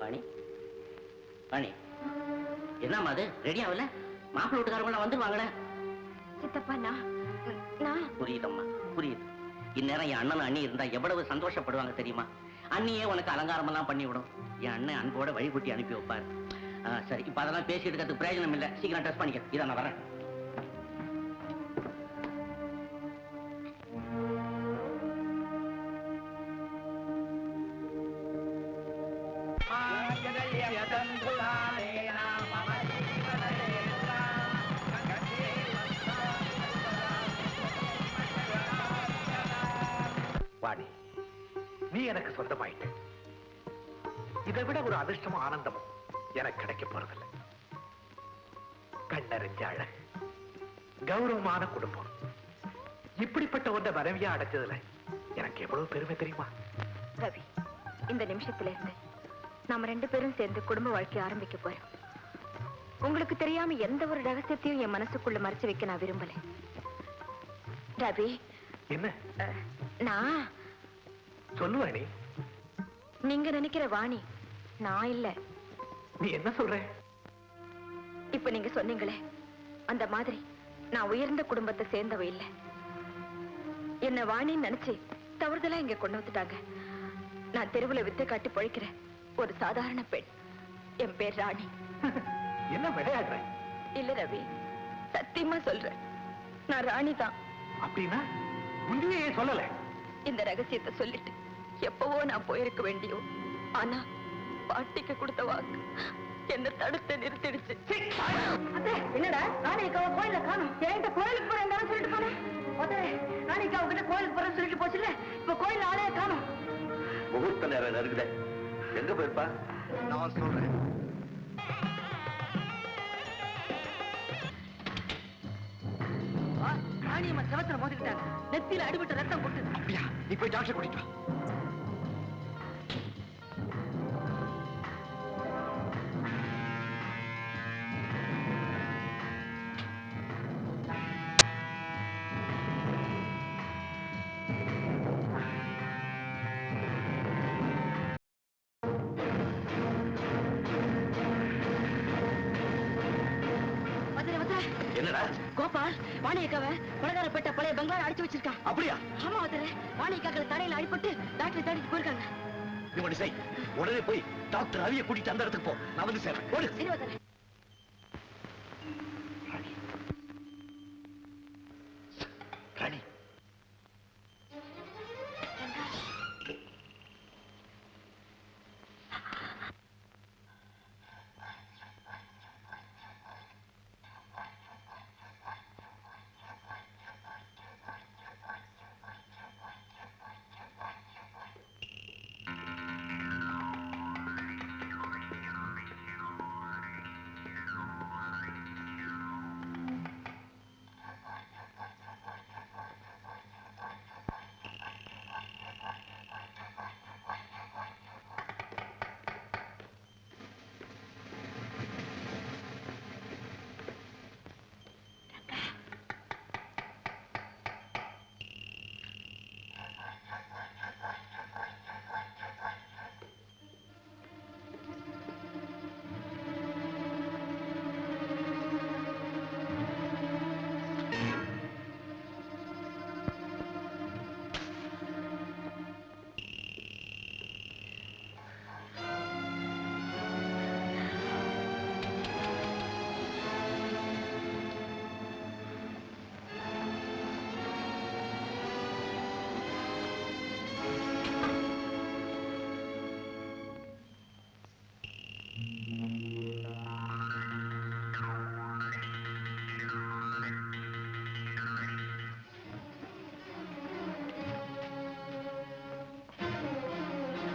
வாணி வாணி, என்னம்மா அது ரெடி ஆகல? மாப்பிள்ளை வீட்டுக்காரங்க வந்துருவாங்களே. சித்தப்பா நான் புரியுதம்மா, புரியுது. இந்நேரம் என் அண்ணன் அண்ணி இருந்தா எவ்வளவு சந்தோஷப்படுவாங்க தெரியுமா? அண்ணியே உனக்கு அலங்காரம் எல்லாம் பண்ணி விடும். என் அண்ணன் அன்போட வழிகுட்டி அனுப்பி வைப்பாரு. சரி, இப்ப அதெல்லாம் பேசி எடுக்கிறதுக்கு பிரயோஜனம் இல்லை. சீக்கிரம் ட்ரெஸ் பண்ணிக்க. இதை நான் வரேன். வாணி, நீ எனக்கு சொந்தமாயிட்ட. இதை விட ஒரு அதிர்ஷ்டமும் ஆனந்தமும் எனக்கு கிடைக்க போறதில்லை. கண்ணறிஞ்ச அழகு, கௌரவமான குடும்பம், இப்படிப்பட்ட ஒன்றை மனைவியா அடைச்சதுல எனக்கு எவ்வளவு பெருமை தெரியுமா? ரவி, இந்த நிமிஷத்துல இருந்து நாம 2 பேரும் சேர்ந்து குடும்ப வாழ்க்கை ஆரம்பிக்க போறோம். உங்களுக்கு தெரியாம எந்த ஒரு ரகசியத்தையும் என் மனசுக்குள்ள மறைச்சு வைக்க நான் விரும்பல. ரவி, என்ன நான் சொல்லுவாணி? நீங்க நினைக்கிற வாணி நான் இல்ல. நீ என்ன சொல்ற? இப்ப நீங்க சொன்னீங்களே அந்த மாதிரி நான் உயர்ந்த குடும்பத்தை சேர்ந்தவ இல்ல. என்ன வாணின்னு நினைச்சு தவறுதலா இங்க கொண்டு வந்துட்டாங்க. நான் தெருவுல வித்தை காட்டி பொழைக்கிற ஒரு சாதாரண பெண். என் பேர் ராணி. என்ன விளையாடுற? இல்ல ரவி, சத்தியமா சொல்றேன், நான் ராணி தான். அப்படின்னா முந்தையே ஏன் சொல்லல? இந்த ரகசியத்தை சொல்லிட்டு எப்பவோ நான் போயிருக்க வேண்டியோ. ஆனா பாட்டிக்கு கொடுத்த வாக்கு என்ன தடுத்து நிறுத்திடுச்சு. என்னடா ராணிக்காவ கோயில காணும்? என்கிட்ட கோயிலுக்கு போறேன் சொல்லிட்டு போனேன். ராணிக்காவ கிட்ட கோயிலுக்கு போறேன்னு சொல்லிட்டு போச்சுல்ல, இப்ப கோயில் ஆளே காணும். முகூர்த்த நேரம் இருக்குதே, எங்க போயிருப்பா? நான் சொல்றேன். ராணியம்மா செவத்துல மோதிக்கிட்டாங்க. நெத்தியில அடிபட்ட ரத்தம் கொட்டு. அப்படியா? நீ போய் டாக்டர் கூட்டிட்டு வா. என்னடா? கோபால் வாணியக்காவ கொலகாரப்பட்ட பழைய பெங்கால அடிச்சு வச்சிருக்கான். அப்படியா? ஆமா வதர, வாணியக்காக்கள் தடையில அடிபட்டு டாக்டர் தேடிட்டு போயிருக்காங்க. நீ ஒண்ணு செய், உடனே போய் டாக்டர் ரவியை கூட்டிட்டு அந்த இடத்துக்கு போ. நான் வந்து சேர்றேன். ஓடு. சரி வதர. ராணி,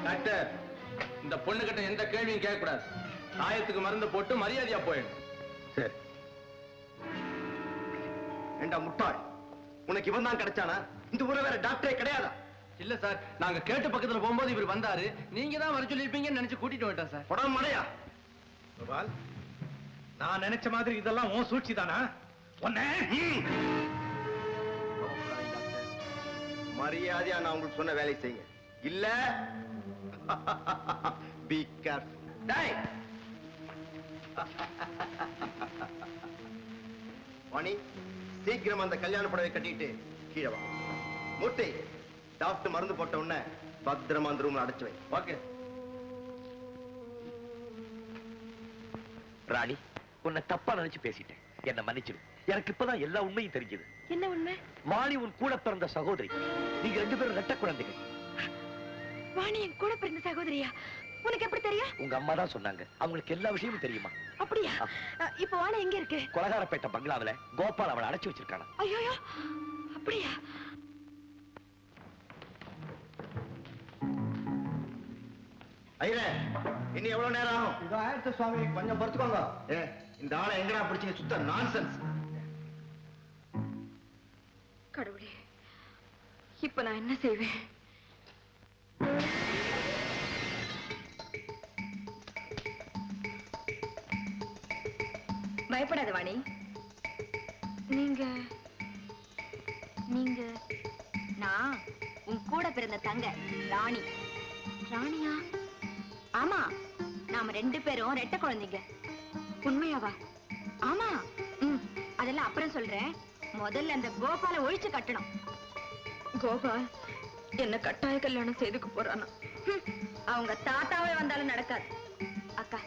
டாக்டர், இந்த பொண்ணு கிட்ட எந்த கேள்வியும் கேட்க கூடாது. காயத்துக்கு மருந்து போட்டு மரியாதையா போயிடும். சரி. ஏண்டா முட்டாள், உனக்கு இவன் தான் கிடைச்சானா? இந்த ஊர்ல வேற டாக்டரே கிடையாதா? இல்ல சார், நாங்க கேட்டு பக்கத்துல போகும்போது இவர் வந்தாரு. நீங்க தான் வர சொல்லிருப்பீங்கன்னு நினைச்சு கூட்டிட்டு வந்துட்டோம் சார். உடம்பு மடையா? கோபால், நான் நினைச்ச மாதிரி இதெல்லாம் உன் சூழ்ச்சி தானா? மரியாதையா நான் உங்களுக்கு சொன்ன வேலை செய்யுங்க. இல்ல பி கேர்ஃபுல். டேய் வாணி, சீக்கிரம் அந்த கல்யாண புடவை கட்டிட்டு கீழே வா. மூர்த்தி, டாக்டர் மருந்து போட்ட உடனே பத்திரமா அந்த ரூம்ல அடைச்சு வை. ஓகே. ராணி, உன்னை தப்பா நினைச்சு பேசிட்டேன், என்ன மன்னிச்சிடு. எனக்கு இப்பதான் எல்லா உண்மையும் தெரிஞ்சது. என்ன உண்மை? வாணி உன் கூட பிறந்த சகோதரி. நீங்க 2 பேரும் ரெட்ட குழந்தைகள். வாணி என் கூட பிறந்த சகோதரியா? உனக்கு எப்படி தெரியும்? உங்க அம்மா தான் சொன்னாங்க. அவங்களுக்கு எல்லா விஷயமும் தெரியுமா? அப்படியா? இப்போ வாணி எங்க இருக்கு? கொலகாரப்பேட்டை பங்களாவில கோபால் அவளை அடைச்சு வச்சிருக்கானா. ஐயோ, அப்படியா? ஐயரே, இன்னும் எவ்வளவு நேரம் ஆகும்? இதோ ஆயிடுச்சு சுவாமி, கொஞ்சம் பொறுத்துக்கோங்க. இந்த ஆளை எங்கடா பிடிச்சீங்க? சுத்த நான்சென்ஸ். கடவுளே, இப்ப நான் என்ன செய்வேன்? பயப்படாத வாணி. நீங்க நான் உன் கூட பிறந்த தங்க ராணி. ராணியா? ஆமா, நாம 2 பேரும் ரெட்ட குழந்தைங்க. உண்மையாவா? ஆமா. அதெல்லாம் அப்புறம் சொல்றேன். முதல்ல அந்த கோபால ஒழிச்சு கட்டணும். கோபால் என்ன கட்டாய கல்யாணம் செய்துக்க போறானா? அவங்க தாத்தாவே வந்தாலும் நடக்காது. அக்கா,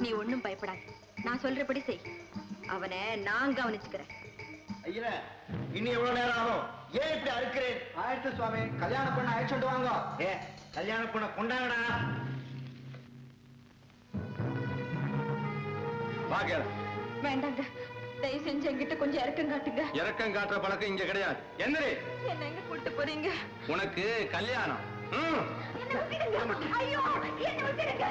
நீ ஒண்ணும் பயப்படாது. நான் சொல்றபடி செய். அவனை நான் கவனிச்சுக்கிறேன். ஐயரே, இன்னும் எவ்வளவு நேரம் ஆகும்? ஏன் இப்படி அறுக்கிறேன்? ஆயிடுச்சு சுவாமி, கல்யாண பொண்ணை அழைச்சிட்டு வாங்க. கல்யாண பொண்ணை கொண்டாங்கடா. வேண்டாங்க, தயவு செஞ்சு என்கிட்ட கொஞ்சம் இறக்கம் காட்டுங்க. இறக்கம் காட்டுற பழக்கம் இங்க கிடையாது. என்னடி என்ன எங்க கூட்டு போறீங்க? உனக்கு கல்யாணம்? என்ன விட்டுடுங்க. ஐயோ, என்ன விட்டுடுங்க.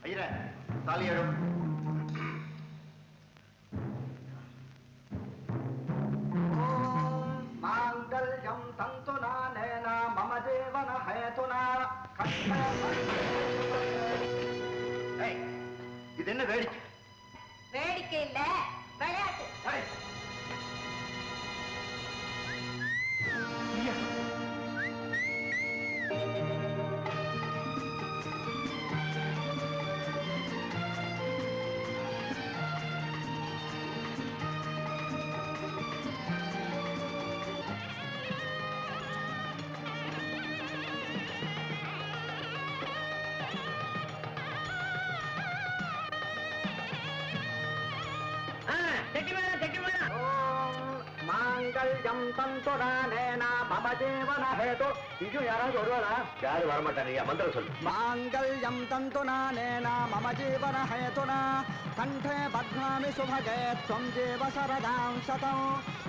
ஐயரே, தாலி எடும். மாங்கல்யம் தந்துனா நேனா மம ஜீவன ஹேதுனா. இது என்ன வேடிக்கை? வேடிக்கை இல்ல, விளையாட்டு. மாங்கல்யம் தந்துனா நேனா மம ஜீவன ஹேது. இது யாராவது வருவாரா? யாரும் வரமாட்டாங்க. மந்திரம் சொல்லு. மாங்கல்யம் தந்துனா நேனா மம ஜீவன ஹேதுனா கண்டே பத்மாமி சுபகே த்வம் ஜீவ சரதாம் சதம்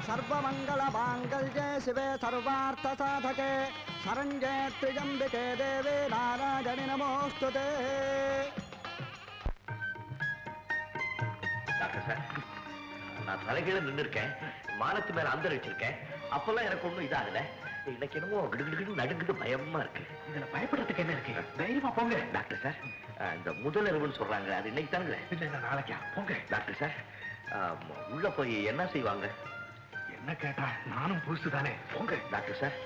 சர்வமங்கள மாங்கல்யே சிவே சர்வார்த்த சாதகே சரண்யே த்ரியம்பிகே தேவே நாராயணி நமோஸ்துதே. டாக்டர் சார், நான் தலைகீழ நின்று இருக்கேன், மானத்து மேல அந்தர் வச்சிருக்கேன். அப்பெல்லாம் எனக்கு ஒண்ணும் இதாகல. இன்னைக்கு என்னமோ கிடுகிடு நடுங்குது, பயமா இருக்கு. இதுல பயப்படுறதுக்கு என்ன இருக்கு? தைரியமா போங்க. டாக்டர் சார், இந்த முதல் இரவுன்னு சொல்றாங்க, அது இன்னைக்கு தானுங்க? இல்ல, நாளைக்கா. போங்க டாக்டர் சார். உள்ள போய் என்ன செய்வாங்க? என்ன கேட்டா நானும் புதுசு தானே. போங்க டாக்டர் சார்.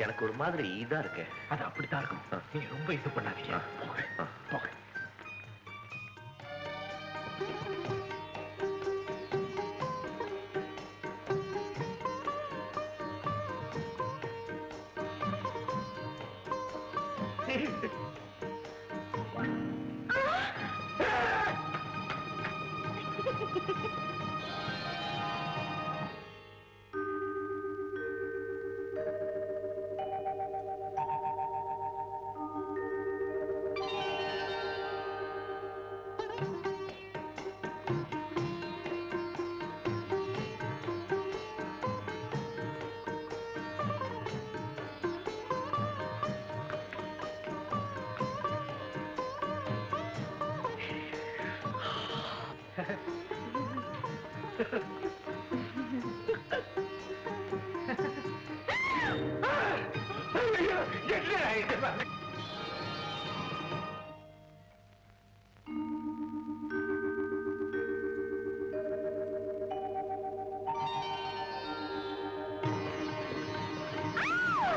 எனக்கு ஒரு மாதிரி இதா இருக்கு. அது அப்படித்தான் இருக்கும். நீங்க ரொம்ப இது பண்ணாதீங்க. போங்க போங்க. Get